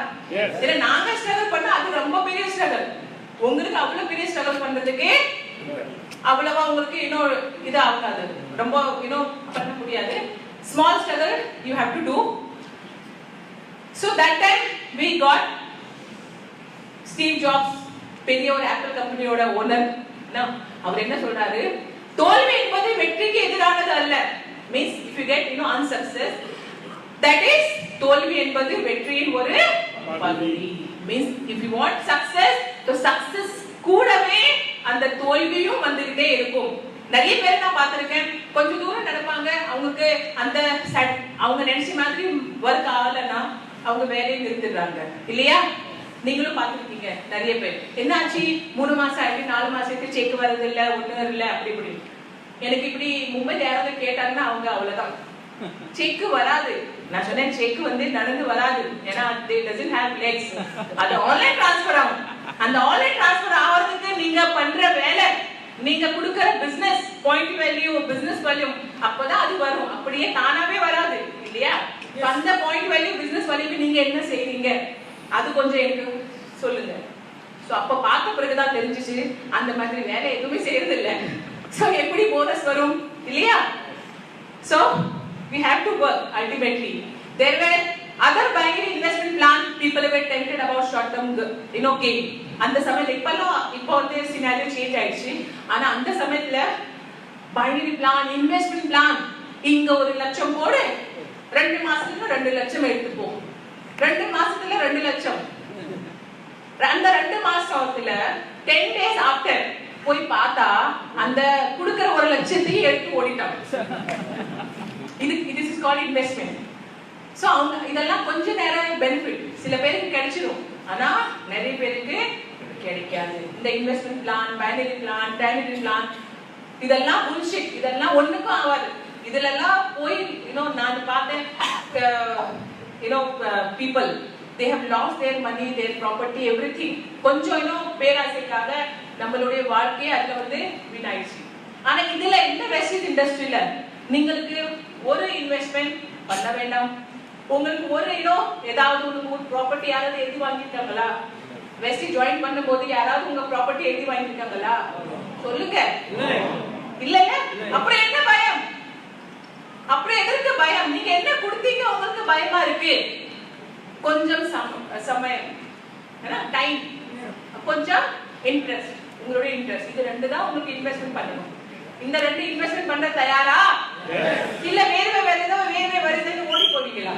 இல்ல நாங்க ஸ்ட்ரகிள் பண்ணா அது ரொம்ப பெரிய ஸ்ட்ரகிள். உங்களுக்கு அவ்வளவு பெரிய ஸ்ட்ரகிள் பண்றதுக்கு அவ்வளவா உங்களுக்கு இன்னும் இது ஆகாது, ரொம்ப இன்னும் பண்ண முடியாது. Small struggle you have to do. So that time we got Steve Jobs, பெரிய ஒரு ஆப்பிள் கம்பெனியோட ஓனர். அவர் என்ன சொல்றாரு? தோல்வி என்பது வெற்றிக்கு எதிரானது அல்ல. Means if you get unsuccess, that is தோல்வி என்பது வெற்றியின் ஒரு பகுதி. Means if you want success, so success கூடவே அந்த தோல்வியும் வந்துட்டே இருக்கும். நிறைய பேர் நான் பார்த்திருக்கேன், கொஞ்ச தூரம் நடப்பாங்க, அவங்களுக்கு அந்த அவங்க நினைச்ச மாதிரி ஒர்க் ஆகலன்னா அவங்க வேலையை நிறுத்திடுறாங்க இல்லையா? நீங்களும் பார்த்திருக்கீங்க நிறைய பேர். என்னாச்சு 3 மாசம் ஆயிட்டு 4 மாசத்துக்கு செக் வரது இல்ல, ஒண்ணு இல்ல அப்படி இப்படி. எனக்கு இப்படி மும்பைல யாராவது கேட்டாங்கன்னா அவங்க அவ்வளவுதான், செக் வராது. நான் சொன்னேன் செக் நடந்து வராது, ஏன்னா they doesn't have legs. அது ஆன்லைன் ட்ரான்ஸ்ஃபர் ஆகும். அந்த ஆன்லைன் ட்ரான்ஸ்ஃபர் ஆவறதுக்கு நீங்க பண்ற வேலை, நீங்க கொடுக்கிற business point value, business value, அப்பதான் அது வரும். அப்படியே தானாவே வராது இல்லையா? அந்த பாயிண்ட் வேல்யூ, பிசினஸ் வேல்யூ நீங்க என்ன செய்றீங்க அது கொஞ்சம் எனக்கு சொல்லுங்க. சோ அப்ப பார்த்த பிறகுதான் தெரிஞ்சிச்சு அந்த மாதிரி வேலை எதுவுமே செய்யறது இல்ல. சோ எப்படி போனஸ் வரும் இல்லையா? So we have to work ultimately. There were other binary investment plan, people were tempted about short term gain. அந்த சமயத்துல இப்போ scenario change ஆயிடுச்சு. ஆனா அந்த சமயத்துல binary plan, investment plan, இங்க 1 லட்சம் போடு, 2 மாசத்துல 2 லட்சம் எடுத்து போ, 2 மாசத்துல 2 லட்சம். அந்த 2 மாசத்துல 10 days after போய் பார்த்தா அந்த குடுக்குற 1 லட்சத்தையும் எடுத்து ஓடிட்டாங்க. This is called investment. So இதெல்லாம் கொஞ்ச நேரம் பெனிஃபிட் சில பேருக்கு கிடைச்சிடும், ஆனா நிறைய பேருக்கு கிடைக்காது. இந்த investment plan, binary plan, trinary plan இதெல்லாம் bullshit. இதெல்லாம் ஒண்ணுக்கும் ஆகாது. இதெல்லாம் போய் நான் பார்த்தேன் people they have lost their money, their property, everything. கொஞ்சம் பேராசைக்காக நம்மளுடைய வாழ்க்கையை அதுல வீணாயிடுச்சு. ஆனா இதுல இந்த வெஸ்டேஜ் இண்டஸ்ட்ரியில നിങ്ങൾക്ക് ஒரு இன்வெஸ்ட்மெண்ட் பண்ண வேண்டாம். உங்களுக்கு ஒரு ஏதாவது ஒரு ப்ராப்பர்ட்டி யாராவது எழுதி வாங்கிட்டாங்களா? வெஸ்டி ஜாயின் பண்ணும்போது யாராவது உங்க ப்ராப்பர்ட்டி எழுதி வாங்கிட்டாங்களா? சொல்லுங்க. இல்ல அப்புறம் என்ன பயம்? அப்புறம் எதற்கு பயம்? நீங்க என்ன கொடுத்தீங்க உங்களுக்கு பயமா இருக்கு? கொஞ்சம் சமயம், டைம், கொஞ்சம் இன்ட்ரெஸ்ட், உங்களுடைய இன்ட்ரெஸ்ட், இது 2 தான் உங்களுக்கு இன்வெஸ்ட்மெண்ட் பண்ணணும். இந்த 2 இன்வெஸ்ட்மெண்ட் பண்ண தயாரா? இல்ல வேற வருதுன்னு ஓடி போவீங்களா?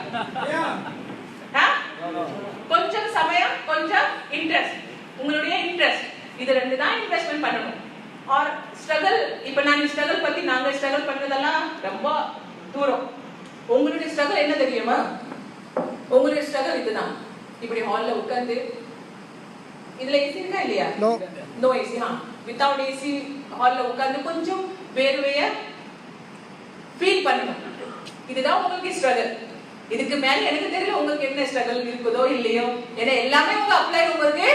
கொஞ்சம் சமயம், கொஞ்சம் இன்ட்ரெஸ்ட், உங்களுடைய இன்ட்ரெஸ்ட், இது 2 தான் இன்வெஸ்ட்மெண்ட் பண்ணணும். Or struggle. இப்ப நான் ஸ்ட்ரகிள் பத்தி நாங்க ஸ்ட்ரகிள் பண்றதெல்லாம் ரொம்ப தூரம். உங்களுடைய ஸ்ட்ரகிள் என்ன தெரியுமா? உங்களுடைய ஸ்ட்ரகிள் இதுதான். இப்படி ஹால்ல உட்கார்ந்து, இதுல ஏசி இருக்கா இல்லையா? No AC. வித்தவுட் ஏசி ஹால்ல உட்கார்ந்து கொஞ்சம் வேர்வைய ஃபீல் பண்ணணும். இதுதான் உங்களுக்கு ஸ்ட்ரகிள். இதுக்கு மேல எனக்கு தெரியல உங்களுக்கு என்ன ஸ்ட்ரகிள் இருக்குதோ இல்லையோ. ஏன்னா எல்லாமே உங்க அப்ளை உங்களுக்கு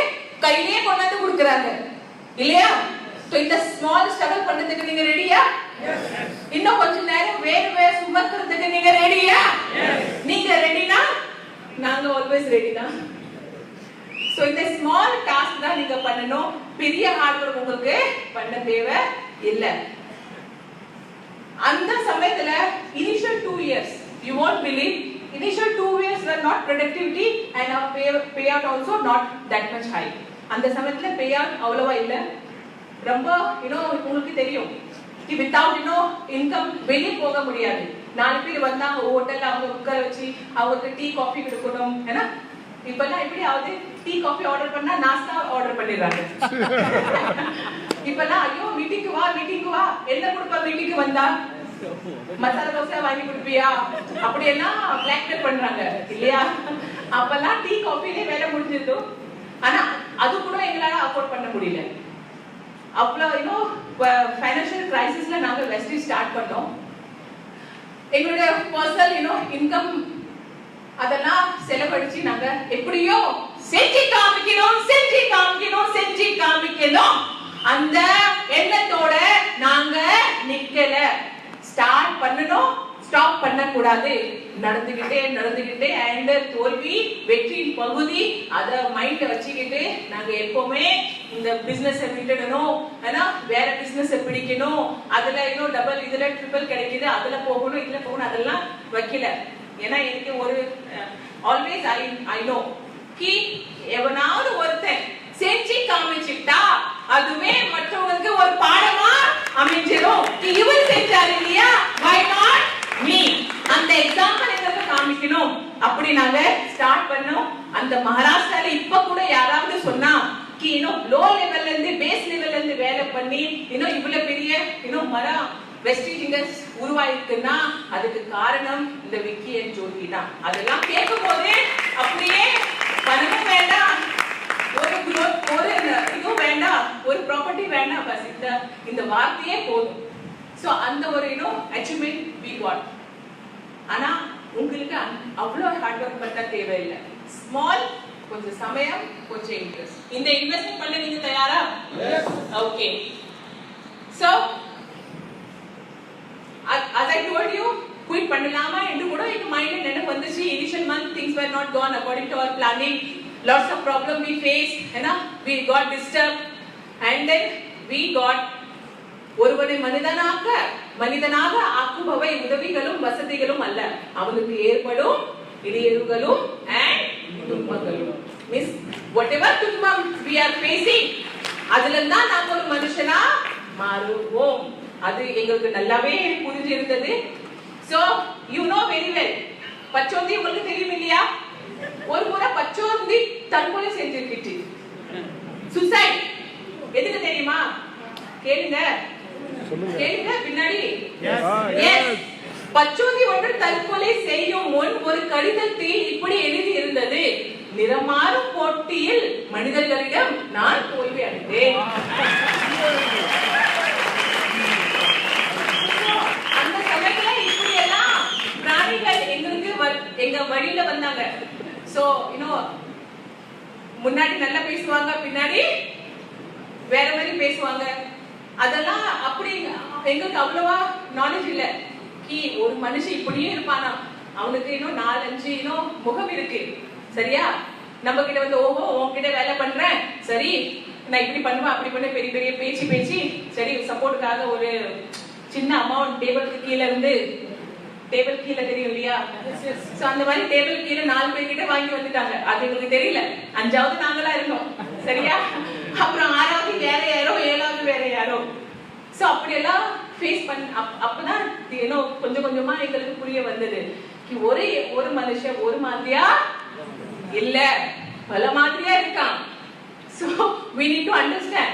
கையிலேயே கொண்டாந்து கொடுக்குறாங்க இல்லையா? இந்த ஸ்மால் ஸ்ட்ரகிள் பண்றதுக்கு நீங்க ரெடியா? இன்னும் கொஞ்ச நேரம் வேர்வை சுமக்கிறதுக்கு நீங்க ரெடியா? நீங்க ரெடினா நாங்க ஆல்வேஸ் ரெடி தான். சோ இந்த ஸ்மால் டாஸ்க் தான் நீங்க பண்ணணும். பெரிய ஹார்ட் ஒர்க் உங்களுக்கு பண்ண தேவை இல்ல. அந்த சமயத்துல initial 2 years you won't believe, initial 2 years were not productivity and our payout also not that much high. அந்த சமயத்துல payout அவ்வளவா இல்ல. ரொம்ப உங்களுக்கு தெரியும் வித்தவுட் இன்கம் வெளியே போக முடியாது. 4 பேர் வந்தா ஹோட்டல்ல அவங்க உட்கார வச்சு அவங்களுக்கு டீ காஃபி கொடுக்கணும். ஏன்னா இப்பெல்லாம் எப்படி ஆகுது, டீ காஃபி ஆர்டர் பண்ணா நாஸ்தா ஆர்டர் பண்ணிடுறாங்க. இப்பெல்லாம் ஐயோ மீட்டிங்க்கு வா என்ன கொடுப்பா மீட்டிங்க்கு வந்தா, மசாலா தோசை வாங்கி கொடுப்பியா, அப்படி எல்லாம் பிளாக்மெயில் பண்றாங்க இல்லையா. அப்பெல்லாம் டீ காஃபிலே வேலை முடிஞ்சிருந்தோம். ஆனா அது கூட எங்களால அஃபோர்ட் பண்ண முடியல. அவ்வளோ ஃபைனான்சியல் கிரைசிஸ்ல நாங்க வெஸ்டி ஸ்டார்ட் பண்ணோம். எங்களுடைய பர்சனல் இன்கம் அதெல்லாம் செலவழிச்சு நாங்க எப்படியோ செஞ்சு காமிக்கணும் அந்த எண்ணத்தோட நாங்க நிக்கல. ஸ்டார்ட் பண்ணணும், ஸ்டாப் பண்ண கூடாது. நடந்துகிட்டே அண்ட் தோல்வி வெற்றியின் பகுதி அத மைண்ட்ல வச்சுக்கிட்டு நாங்க எப்பவுமே இந்த பிசினஸ் விட்டுடணும், வேற பிசினஸ் பிடிக்கணும், அதுல டபுள் இதுல ட்ரிபிள் கிடைக்குது, அதுல போகணும் இதுல போகணும் அதெல்லாம் வைக்கல. ஏன்னா எனக்கு ஒரு ஆல்வேஸ் ஐ நோ கி எவனாவது ஒருத்தன் செஞ்சு காமிச்சுட்டா அதுவே மற்றவங்களுக்கு ஒரு பாடமா அமைஞ்சிரும். இவர் செஞ்சாரு இல்லையா, why not me? அந்த எக்ஸாம்பிள் எங்களுக்கு காமிக்கணும். அப்படி நாங்க ஸ்டார்ட் பண்ணோம். அந்த மகாராஷ்டிரால இப்ப கூட யாராவது சொன்னா லோ லெவல்ல இருந்து பேஸ் லெவல்ல இருந்து வேலை பண்ணி இவ்வளவு பெரிய மரம் வெஸ்டிஜிங்கர்ஸ் உருவாயிருக்குன்னா அதுக்கு காரணம் இந்த விக்கி அண்ட் ஜோதி தான். அதெல்லாம் கேட்கும் போது அப்படியே பணமும் வேண்டாம், ஒரு இதுவும் வேண்டாம், ஒரு ப்ராப்பர்ட்டி வேண்டாம், பஸ் இந்த வார்த்தையே போதும். சோ அந்த ஒரு அச்சீவ்மெண்ட் we got. ஆனா உங்களுக்கு அவ்வளவு ஹார்ட் ஒர்க் பண்ண தேவையில்லை. ஸ்மால் கொஞ்சம் சமயம் கொஞ்சம் இன்ட்ரெஸ்ட். இந்த இன்வெஸ்ட்மென்ட் பண்ண நீங்க தயாரா? Okay. So as I told you, quit பண்ணலாமா என்று கூட எங்க மைண்ட்ல நினைப்பு வந்துச்சு. initial month things were not gone according to our planning. Lots of problem we faced, we got disturbed and then we got ஒருவனை மனிதனாக ஆக்குபவை உதவிகளும் வசதிகளும் அல்ல, அவனுக்கு ஏற்படும் இடையூறுகளும் and துன்பங்களும். Miss whatever துன்பம் we are facing, அதுல தான் நாம ஒரு மனுஷனா மாறுவோம். அது எங்களுக்கு நல்லாவே புரிஞ்சிருந்தது. So you know very well, பச்சோந்தி உங்களுக்கு தெரியும் இல்லையா? ஒரு முறை பச்சோந்தி தற்கொலை செஞ்சிருக்கிட்டு சுசைட். எதுக்கு தெரியுமா? கேளுங்க பின்னாடி. பச்சோந்தி ஒன்று தற்கொலை செய்யும் முன் ஒரு கடிதத்தில் இப்படி எழுதி இருந்தது, நிறமாறும் போட்டியில் மனிதர்களிடம் நான் தோல்வி அடைந்தேன். அந்த சமயத்துல இப்படி எல்லாம் பிராணிகள் எங்களுக்கு எங்க வழியில வந்தாங்க. சோ முன்னாடி நல்லா பேசுவாங்க, பின்னாடி வேற மாதிரி பேசுவாங்க. அதெல்லாம் அப்படி எங்களுக்கு அவ்வளவா நாலேஜ் இல்ல. ஒரு மனுஷன் இப்படியே இருப்பானா, அவனுக்கு 4-5 முகம் இருக்கு சரியா. நம்ம கிட்ட வந்து ஓஹோ உன்கிட்ட வேலை பண்றேன் சரி, நான் இப்படி பண்ணுவேன் அப்படி பண்ண பெரிய பெரிய பேச்சு சரி, சப்போர்ட்டுக்காக ஒரு சின்ன அமௌண்ட் டேபிளுக்கு கீழே இருந்து, டேபிள் கீழே தெரியும் இல்லையா, சோ அந்த மாதிரி டேபிள் கீழே 4 பேர் கிட்ட வாங்கி வந்துட்டாங்க. அது எங்களுக்கு தெரியல. 5வது நாங்களா இருந்தோம் சரியா. அப்புறம் 6வது வேற யாரோ, 7வது வேற யாரோ. சோ அப்படி எல்லாம் ஃபேஸ் பண்ண அப்பதான் கொஞ்சம் கொஞ்சமா எங்களுக்கு புரிய வந்தது, ஒரு மனுஷன் ஒரு மாதிரியா இல்ல, பல மாதிரியா இருக்கான். So we need to understand.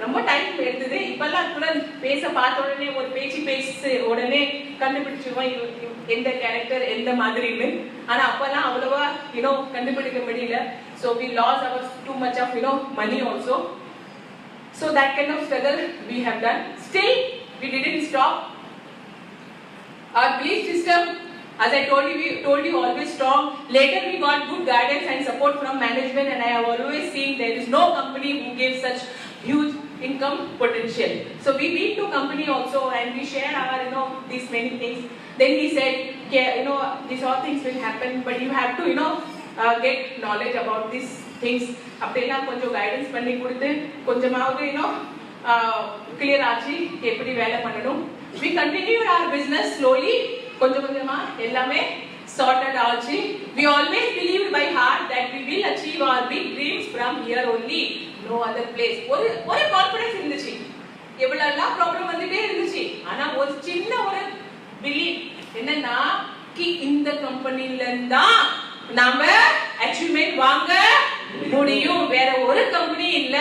ரொம்ப டைம் எடுத்தது. இப்பெல்லாம் கூட பேச பார்த்த உடனே ஒரு பேச உடனே கண்டுபிடிச்சுவோம் எந்த கேரக்டர் எந்த மாதிரின்னு. ஆனா அப்பெல்லாம் அவ்வளவா கண்டுபிடிக்க முடியல. So we lost our too much of money also. So that kind of struggle we have done. Still we didn't stop. Our belief system, as I told you always strong. Later we got good guidance and support from management, and I have always seen there is no company who gives such huge income potential. So we meet to company also and we share our these many things. then he said, okay, you know, these all things will happen, but you have to, you know, get knowledge about these things. அப்படினா கொஞ்சம் guidance பண்ணி கொடுத்து கொஞ்சமாவது you know clear ஆச்சு எப்படி வேலை பண்ணணும். We continued our business slowly, கொஞ்சம் கொஞ்சமா எல்லாமே sorted ஆச்சு. We always believed by heart that we will achieve our big dreams from here only, no other place. ஒரு கான்ஃபிடன்ஸ் இருந்துச்சு. எவ்வளவுலாம் ப்ராப்ளம் வந்துட்டே இருந்துச்சு, ஆனா ஒரு சின்ன ஒரு பிலீவ் என்னன்னா கி இந்த கம்பெனில இருந்தா நாம அச்சீவ்மென்ட் வாங்க முடியும், வேற ஒரு கம்பெனி இல்ல,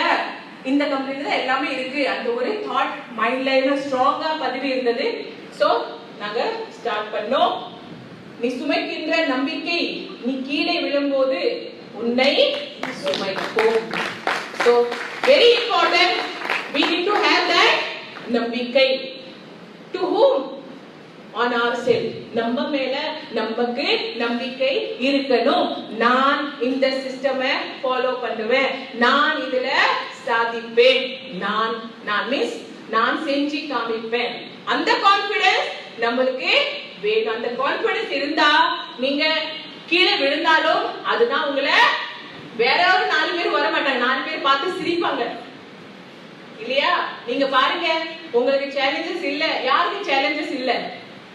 இந்த கம்பெனில தான் எல்லாமே இருக்கு. அந்த ஒரு தாட் மைண்ட்ல ஸ்ட்ராங்கா பதிவு இருந்தது. சோ நாங்க ஸ்டார்ட் பண்ணோம். நீ சுமைக்கின்ற நம்பிக்கை நீ கீழே விழும்போது உன்னை சுமைக்கும். So very important, we need to have that நம்பிக்கை. To whom? On ourselves. நம்ம மேல நமக்கு நம்பிக்கை இருக்கணும். நான் இந்த சிஸ்டமை ஃபாலோ பண்ணுவேன், நான் இதுல சாதிப்பேன், நான் மீன்ஸ் நான் செஞ்சு காமிப்பேன். அந்த கான்ஃபிடன்ஸ் நம்மளுக்கு வேணும். அந்த கான்ஃபிடன்ஸ் இருந்தா நீங்க கீழே விழுந்தாலும் அதுதான் உங்களை வேற ஒரு 4 பேர் வர மாட்டாங்க, 4 பேர் பார்த்து சிரிப்பாங்க இல்லையா? நீங்க பாருங்க, உங்களுக்கு சேலஞ்சஸ் இல்ல, யாருக்கு சேலஞ்சஸ் இல்ல?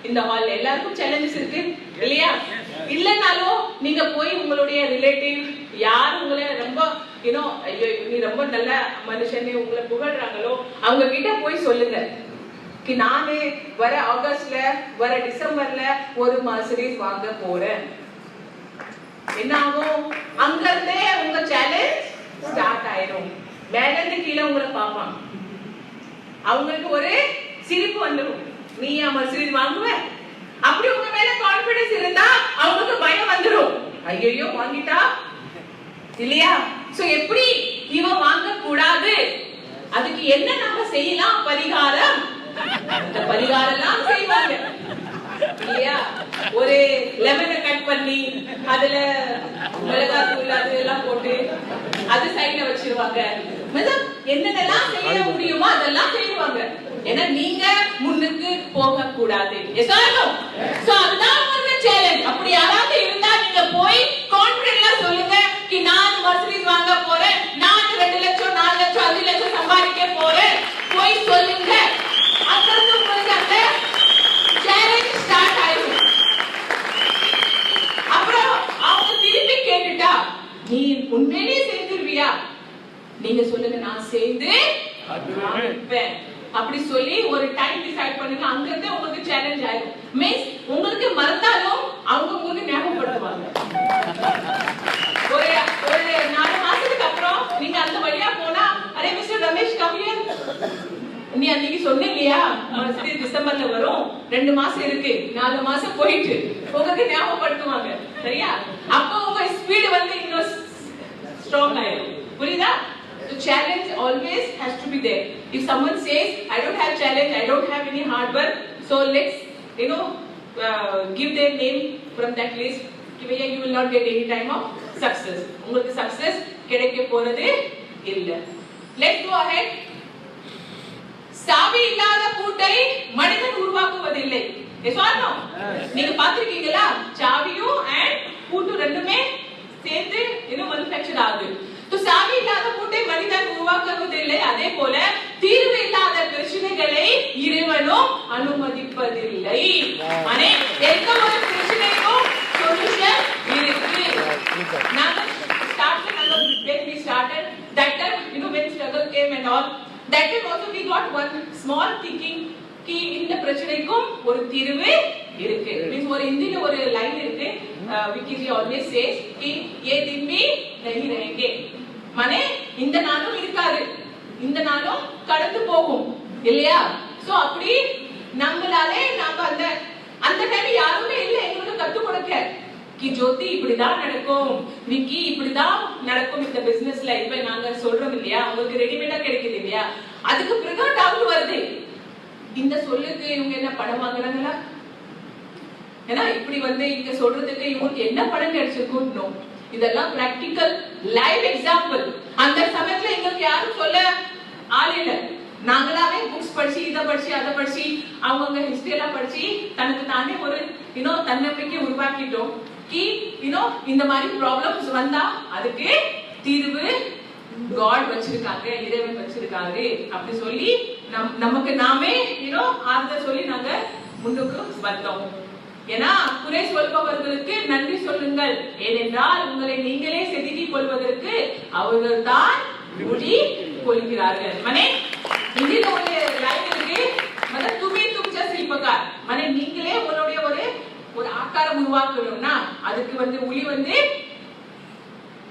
இந்த ஹால் எல்லாருக்கும் சேலஞ்சஸ் இருக்கு இல்லையா? இல்லனாலும் நீங்க போய் உங்களுடைய ரிலேட்டிவ் யார் உங்களை ரொம்ப யூனோ ஐயோ நீ ரொம்ப நல்ல மனுஷனே உங்களை புகழ்றாங்களோ அவங்க கிட்ட போய் சொல்லுங்க कि நானே வர ஆகஸ்ட்ல வர டிசம்பர்ல ஒரு மர்சிடிஸ் வாங்க போறேன். என்ன ஆகும்? அங்க இருந்தே உங்க சேலஞ்ச் ஸ்டார்ட் ஆயிடும். மேல இருந்து கீழே உங்களை பார்ப்பாங்க, அவங்களுக்கு ஒரு சிரிப்பு வந்துடும், நீ ஏன் மர்சிடிஸ் வாங்குவ? அப்படி உங்க மேல கான்ஃபிடன்ஸ் இருந்தா அவங்களுக்கு பயம் வந்துடும், ஐயோ வாங்கிட்டா இல்லையா? சோ எப்படி இவன் வாங்க கூடாது, அதுக்கு என்ன நம்ம செய்யலாம் பரிகாரம்? அந்த பரிகாரம் எல்லாம் செய்வாங்க இல்லையா? ஒரு லெமனை கட் பண்ணி அதுல மிளகாய் தூள் அதெல்லாம் போட்டு அது சைடுல வச்சிருவாங்க. என்னென்னலாம் செய்ய முடியுமோ அதெல்லாம் செய்வாங்க. ஏன்னா நீங்க முன்னுக்கு போக கூடாது. சோ அதுதான் உங்களுக்கு சேலஞ்ச். அப்படி யாராவது இருந்தா நீங்க போய் கான்ஃபிடென்ட்டா சொல்லுங்க कि நான் மர்சிடிஸ் வாங்க போறேன், நான் 2 லட்சம் 4 லட்சம் 5 லட்சம் சம்பாதிக்க போறேன், போய் சொல்லுங்க. அப்புறம் உங்களுக்கு அந்த சேலஞ்ச் ஸ்டார்ட் ஆயிடும். அப்புறம் அவங்க திருப்பி கேட்டுட்டா நீ உண்மையிலேயே செய்திருவியா? நீங்க சொல்லுங்க நான் செய்து காமிப்பேன். அப்படி சொல்லி ஒரு டைம் டிசைட் பண்ணுங்க. அங்க இருந்து உங்களுக்கு சேலஞ்ச் ஆயிடும். மீன்ஸ் உங்களுக்கு மறந்தாலும் அவங்க உங்களுக்கு ஞாபகப்படுத்துவாங்க. ஒரு 4 மாசத்துக்கு அப்புறம் நீங்க அந்த வழியா போனா array mister Ramesh come here, நீ அன்னைக்கு சொன்ன இல்லையா மர்சிடிஸ் டிசம்பர்ல வரும், 2 மாசம் இருக்கு, 4 மாசம் போயிட்டு உங்களுக்கு ஞாபகப்படுத்துவாங்க. சரியா? அப்போ உங்க ஸ்பீடு வந்து இன்னும் ஸ்ட்ராங் ஆயிடும். புரியுதா? The challenge always has to be there. If someone says I don't have challenge, I don't have any hard work, so let's give their name from that list. Kivaya, you will not get any time of success. உங்களுக்கு success கிடைக்க போறது இல்ல. Let's go ahead. சாவி இல்லாத பூட்டை மனிதன் உருவாக்குவதில்லை. Yes or no? நீங்க பாத்திருக்கீங்களா? சாவியும் and பூட்டு ரெண்டுமே சேர்ந்து manufacture ஆகுது. तो சாவி இல்லாத பூட்டை மனிதன் உருவாக்குவதில்லை. அதே போல தீர்வு இல்லாத பிரச்சனைகளை இறைவனும் அனுமதிப்பதில்லை. அனே எந்த ஒரு பிரச்சனைக்கும் சொல்யூஷன் இருக்கு. நாங்க when we started that time, when struggle came and all, that time also we got one small thinking कि இந்த பிரச்சனைக்கும் ஒரு தீர்வு இருக்கு. மீன்ஸ் ஒரு இந்தியில ஒரு லைன் இருக்கு, விக்கி ஜி ஆல்வேஸ் சேஸ் कि ये दिन भी नहीं रहेंगे. माने இந்த நாளும் இருக்காது, இந்த நாளும் கடந்து போகும் இல்லையா? சோ அப்படி நம்மளாலே நாம அந்த டைம் யாருமே இல்ல எங்களுக்கு கத்து கொடுக்க कि ஜோதி இப்படிதான் நடக்கும், விக்கி இப்படிதான் நடக்கும் இந்த பிசினஸ்ல. இப்ப நாங்க சொல்றோம் இல்லையா, உங்களுக்கு ரெடிமேடா கிடைக்குது இல்லையா? அதுக்கு பிறகு டவுட் வருது, இந்த சொல்லுக்கு இவங்க என்ன பணம் வாங்குறாங்களா? ஏன்னா இப்படி இங்க சொல்றதுக்கு இவங்களுக்கு என்ன பணம் கிடைச்சிருக்கும்? இதெல்லாம் பிராக்டிக்கல் லைவ் எக்ஸாம்பிள். அந்த சமயத்துல எங்களுக்கு யாரும் சொல்ல ஆள் இல்ல, நாங்களாவே புக்ஸ் படிச்சு இதை படிச்சு அதை படிச்சு அவங்க ஹிஸ்டரி எல்லாம் படிச்சு தனக்கு தானே ஒரு தன்னம்பிக்கை உருவாக்கிட்டோம். இந்த மாதிரி ப்ராப்ளம்ஸ் வந்தா அதுக்கு தீர்வு காட் வச்சிருக்காங்க, இறைவன் வச்சிருக்காரு அப்படி சொல்லி நமக்கு நாமே ஆறுதல் சொல்லி நாங்க முன்னுக்கு வந்தோம். ஏன்னா குறை சொல்பவர்களுக்கு நன்றி சொல்லுங்கள், ஏனென்றால் உங்களை நீங்களே செதுக்கிக் கொள்வதற்கு அவர்கள் தான் முடி கொள்கிறார்கள். மனே இந்தியில ஒரு லைன் இருக்கு, துமி தும்ச சில்பக்கார். மனே நீங்களே உங்களுடைய ஒரு ஆக்காரம் உருவாக்கணும்னா அதுக்கு உளி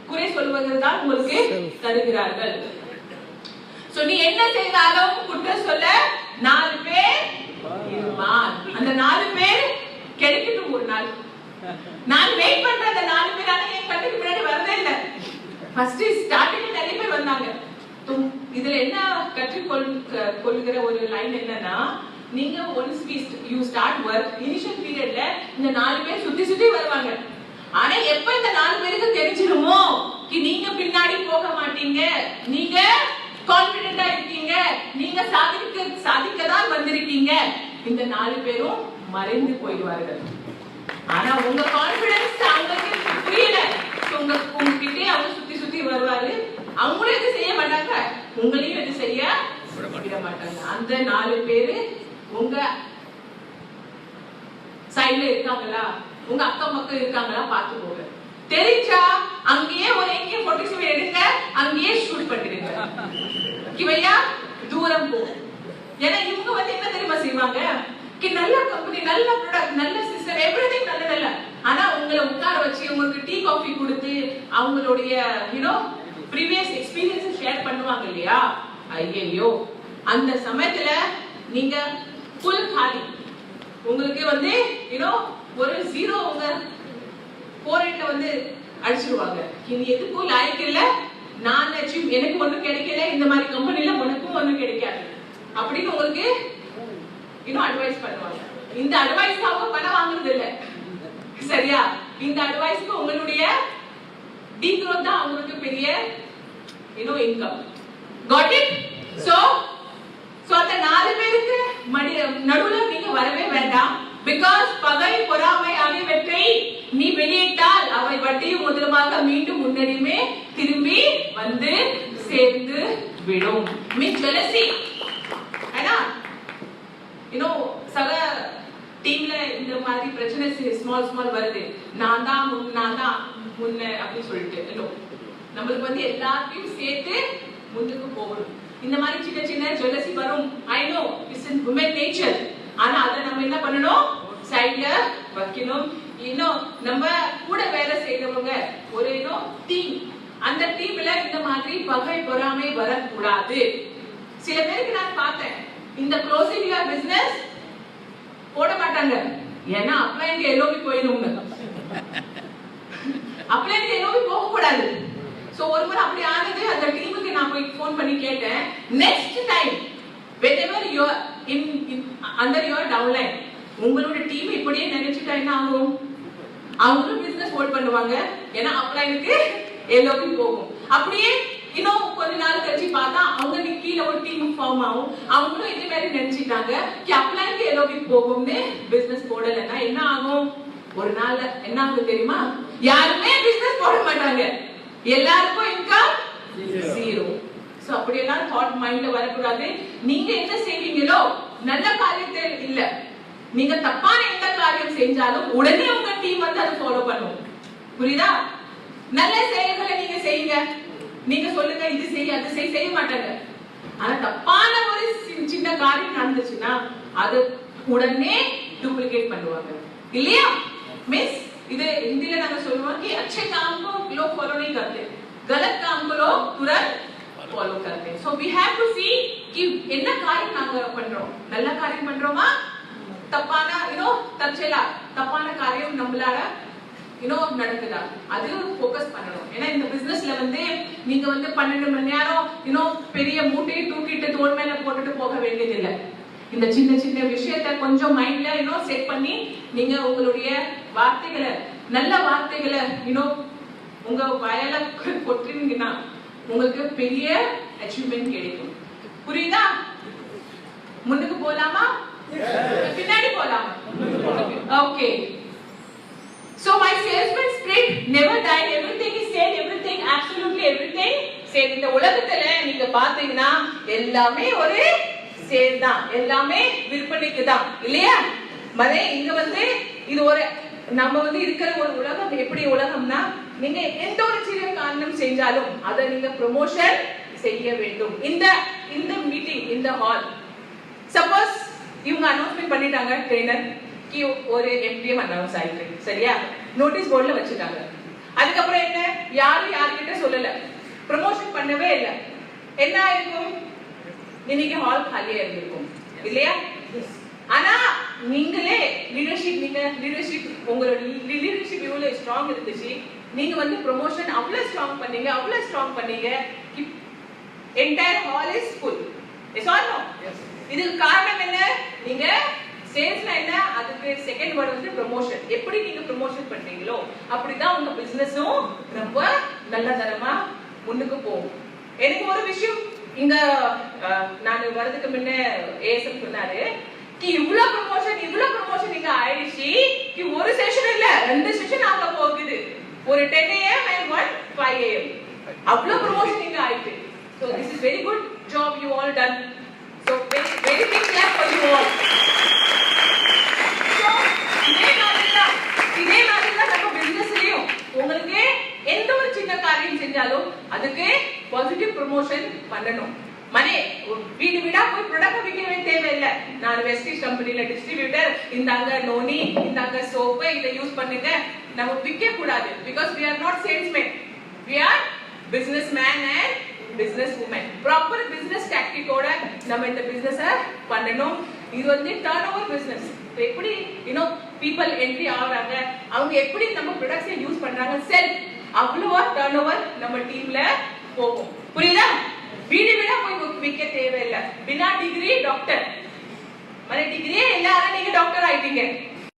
குறை சொல்வர்கள் தான் உங்களுக்கு தருகிறார்கள். சோ நீ என்ன செய்தாலும் குற்றம் சொல்ல 4 பேர் இருப்பான். அந்த 4 பேர் கிடைக்கட்டும். ஒரு நாள் நான் வெயிட் பண்ற அந்த 4 பேர் ஆனா என் கண்ணுக்கு முன்னாடி வரதே இல்ல. ஃபர்ஸ்ட் ஸ்டார்டிங்ல நிறைய பேர் வந்தாங்க. இதுல என்ன கற்றுக்கொள்கிற ஒரு லைன் என்னன்னா, நீங்க once you start work initial பீரியட்ல இந்த 4 பேர் சுத்தி சுத்தி வருவாங்க. ஆனா எப்ப இந்த 4 பேருக்கு தெரிஞ்சிருமோ நீங்க பின்னாடி போக மாட்டீங்க, நீங்க கான்பிடென்ட்டா இருக்கீங்க, நீங்க சாதிக்க தான் வந்திருக்கீங்க, இந்த 4 பேரும் மறைந்து போயிடுவார்கள். ஆனா உங்க கான்பிடன்ஸ் அவங்களுக்கு புரியல. உங்ககிட்டே அவங்க சுத்தி சுத்தி வருவாரு. அவங்களும் எது செய்ய மாட்டாங்க, உங்களையும் எது செய்ய விட மாட்டாங்க. அந்த 4 பேரு உங்க சைடுல இருக்காங்களா, உங்க அக்கம் பக்கம் இருக்காங்களா பாத்துக்கோங்க. தெரிஞ்சா அங்கேயே ஒரு AK-47 எடுங்க, அங்கேயே ஷூட் பண்ணிடுங்க. கிவையா தூரம் போ. ஏன்னா இவங்க என்ன தெரியுமா செய்வாங்க, நல்ல கம்பெனி, நல்ல ப்ராடக்ட், நல்ல சிஸ்டம், எவ்ரிதிங் நல்ல. ஆனா உங்களை உட்கார வச்சு உங்களுக்கு டீ காஃபி கொடுத்து அவங்களுடைய previous experience ஷேர் பண்ணுவாங்க இல்லையா, ஐயோ அந்த சமயத்துல நீங்க ஃபுல் காலி. உங்களுக்கு ஒரு 0 உங்க போரேட்ல அடிச்சிருவாங்க. இது எதுக்கும் லாய்க்கு இல்ல, நான் எனக்கு ஒண்ணும் கிடைக்கல, இந்த மாதிரி கம்பெனில உனக்கும் ஒண்ணும் கிடைக்காது அப்படின்னு உங்களுக்கு அட்வைஸ் பண்ணுவாங்க. இந்த அட்வைஸ்க்கு அவங்க பணம் வாங்குறது இல்ல, சரியா? இந்த அட்வைஸ்க்கு உங்களுடைய டீக்ரோத் தான் அவங்களுக்கு பெரிய இன்கம். Got it? So அந்த 4 பேருக்கு நடுவுல நீங்க வரவே வேண்டாம். Because பகை பொறாமை ஆகியவற்றை நீ வெளியிட்டால் அவை வட்டியும் முதலுமாக மீண்டும் முன்னடியுமே திரும்பி சேர்ந்து விடும். மீன் jealousy. ஏன்னா சக டீம்ல இந்த மாதிரி பிரச்சனை ஸ்மால் வருது, நான் தான் முன்ன அப்படின்னு சொல்லிட்டு நம்மளுக்கு எல்லாத்தையும் சேர்த்து முன்னுக்கு போகணும். இந்த மாதிரி சின்ன ஜெலசி வரும். I know it's in woman nature. ஆனா அத நம்ம என்ன பண்ணணும், சைடுல வைக்கணும். நம்ம கூட வேலை செய்யறவங்க ஒரு டீம், அந்த டீம்ல இந்த மாதிரி பகை பொறாமை வரக்கூடாது. சில பேருக்கு நான் பார்த்தேன், இந்த க்ளோசிங் யுவர் பிசினஸ் போட மாட்டாங்க. ஏன்னா அப்ளைன்க்கு எலோபி போயிடும்னு. அப்ளைன்க்கு எலோபி போக கூடாது. சோ ஒரு முறை அப்படி ஆனது. அந்த டீமுக்கு நான் போய் ஃபோன் பண்ணி கேட்டேன், next time whenever you are in under your downline, உங்களோட டீம் இப்படியே நினைச்சிட்டா என்ன ஆகும், அவங்களும் பிசினஸ் ஹோல்ட் பண்ணுவாங்க. ஏன்னா அப்ளைனுக்கு எலோபி போகும். அப்படியே கொஞ்ச நாள் கழிச்சு பார்த்தா அவங்க கீழே ஒரு டீம் ஃபார்ம் ஆகும். அவங்களும் இதே மாதிரி நினைச்சிட்டாங்க அப்ளைனுக்கு எலோபி போகும்னு பிசினஸ் போடலன்னா என்ன ஆகும், ஒரு நாள்ல என்ன ஆகும் தெரியுமா, யாருமே பிசினஸ் போட மாட்டாங்க, எல்லாருக்கும் இன்கம் 0. சோ அப்படியெல்லாம் தாட் மைண்ட்ல வரக்கூடாது. நீங்க என்ன செய்வீங்களோ நல்ல காரியத்தை இல்ல, நீங்க தப்பான எந்த காரியம் செஞ்சாலும் உடனே உங்க டீம் அதை ஃபாலோ பண்ணும். புரியுதா? நல்ல செயல்களை நீங்க செய்யுங்க, நீங்க சொல்லுங்க இது செய்ய அது செய்ய மாட்டாங்க. ஆனா தப்பான ஒரு சின்ன காரியம் நடந்துச்சுன்னா அது உடனே டூப்ளிகேட் பண்ணுவாங்க இல்லையா? மிஸ் இது हिंदी நாங்க சொல்லுவோம் कि अच्छे काम को लोग फॉलो नहीं करते, गलत काम को लोग तुरंत फॉलो करते हैं. So we have to see कि என்ன காரியம் நாங்க பண்றோம், நல்ல காரியம் பண்றோமா, தப்பான தற்செயலா தப்பான காரியம் நம்மளால நடக்குதா, அது ஃபோக்கஸ் பண்ணணும். ஏன்னா இந்த பிசினஸ்ல நீங்க 12 மணி நேரம் பெரிய மூட்டையை தூக்கிட்டு தோள் மேல போட்டுட்டு போக வேண்டியது இல்ல. இந்த சின்ன விஷயத்தை கொஞ்சம் மைண்ட்ல செட் பண்ணி நீங்க உங்களுடைய வார்த்தைகளை, நல்ல வார்த்தைகளை உங்க வயல கொட்டுறீங்கன்னா உங்களுக்கு பெரிய அச்சீவ்மெண்ட் கிடைக்கும். புரியுதா? Okay. So my salesman spirit never died. Everything is said, everything, absolutely everything said. இந்த உலகத்துல நீங்க பாத்தீங்கன்னா எல்லாமே ஒரு சேல் தான், எல்லாமே விற்பனைக்கு தான், இல்லையா? மதே இங்க வந்து இது ஒரு நம்ம வந்து இருக்கிற ஒரு உலகம். எப்படி உலகம்னா, நீங்க எந்த ஒரு சிறிய காரணம் செஞ்சாலும் அதை நீங்க ப்ரமோஷன் செய்ய வேண்டும். இந்த மீட்டிங், இந்த ஹால், சப்போஸ் இவங்க அனௌன்ஸ்மெண்ட் பண்ணிட்டாங்க, ட்ரெய்னர் கி ஒரு எம்பிஎம் அனௌன்ஸ் ஆயிட்டு, சரியா? நோட்டீஸ் போர்டுல வச்சுட்டாங்க. அதுக்கப்புறம் என்ன, யாரும் யார்கிட்ட சொல்லல, ப்ரமோஷன் பண்ணவே இல்லை. என்ன ஆயிருக்கும்? இன்னைக்கு ஹால் காலியா இருந்திருக்கும், இல்லையா? ஆனா நீங்களே லீடர்ஷிப் உங்களோட லீடர்ஷிப் இவ்வளவு ஸ்ட்ராங் இருந்துச்சு, நீங்க வந்து ப்ரமோஷன் அவ்வளவு ஸ்ட்ராங் பண்ணீங்க. Entire hall is full. Yes or no? இதுக்கு காரணம் என்ன? நீங்க சேல்ஸ்ல என்ன, அதுக்கு செகண்ட் வேர்ட் வந்து ப்ரமோஷன். எப்படி நீங்க ப்ரமோஷன் பண்றீங்களோ அப்படிதான் உங்க பிசினஸும் ரொம்ப நல்ல தரமா முன்னுக்கு போகும். எனக்கு ஒரு விஷயம் இங்க நான் வரதுக்கு முன்ன ஏஎஸ்எம் சொன்னாரு, இவ்வளவு ப்ரமோஷன் இங்க ஆயிடுச்சு, ஒரு செஷன் இல்ல 2 செஷன் ஆக போகுது. ஒரு 10 AM and 1 5 AM. அவ்வளவு ப்ரமோஷன் இங்க ஆயிடுச்சு. So this is very good job you all done. So very big clap for you all. So இதே மாதிரி தான் நம்ம பிசினஸ்லயும் உங்களுக்கு எந்த ஒரு சின்ன காரியம் செஞ்சாலும் அதுக்கு பாசிட்டிவ் ப்ரமோஷன் பண்ணணும். மனே வீடு வீடா போய் ப்ராடக்ட் விற்க தேவையில்லை. நான் வெஸ்டீஜ் கம்பெனில டிஸ்ட்ரிபியூட்டர், இந்தாங்க நோனி, இந்தாங்க சோப்பு, இதை யூஸ் பண்ணுங்க, நம்ம விற்க கூடாது. Because we are not salesmen, we are businessman and businesswoman. Proper business டாக்டிக்கோட நம்ம இந்த பிசினஸ பண்ணணும். இது வந்து டர்ன் ஓவர் பிசினஸ். எப்படி பீப்பிள் என்ட்ரி ஆகுறாங்க, அவங்க எப்படி நம்ம ப்ராடக்ட்ஸை யூஸ் பண்றாங்க, செல் அவ்வளவா டர்ன் ஓவர் நம்ம டீம்ல போகும். புரியுதா? வீடு வீடா போய் விற்க தேவையில்லை. பினா டிகிரி டாக்டர், டிகிரியே எல்லாரும் நீங்க டாக்டர் ஆயிட்டீங்க.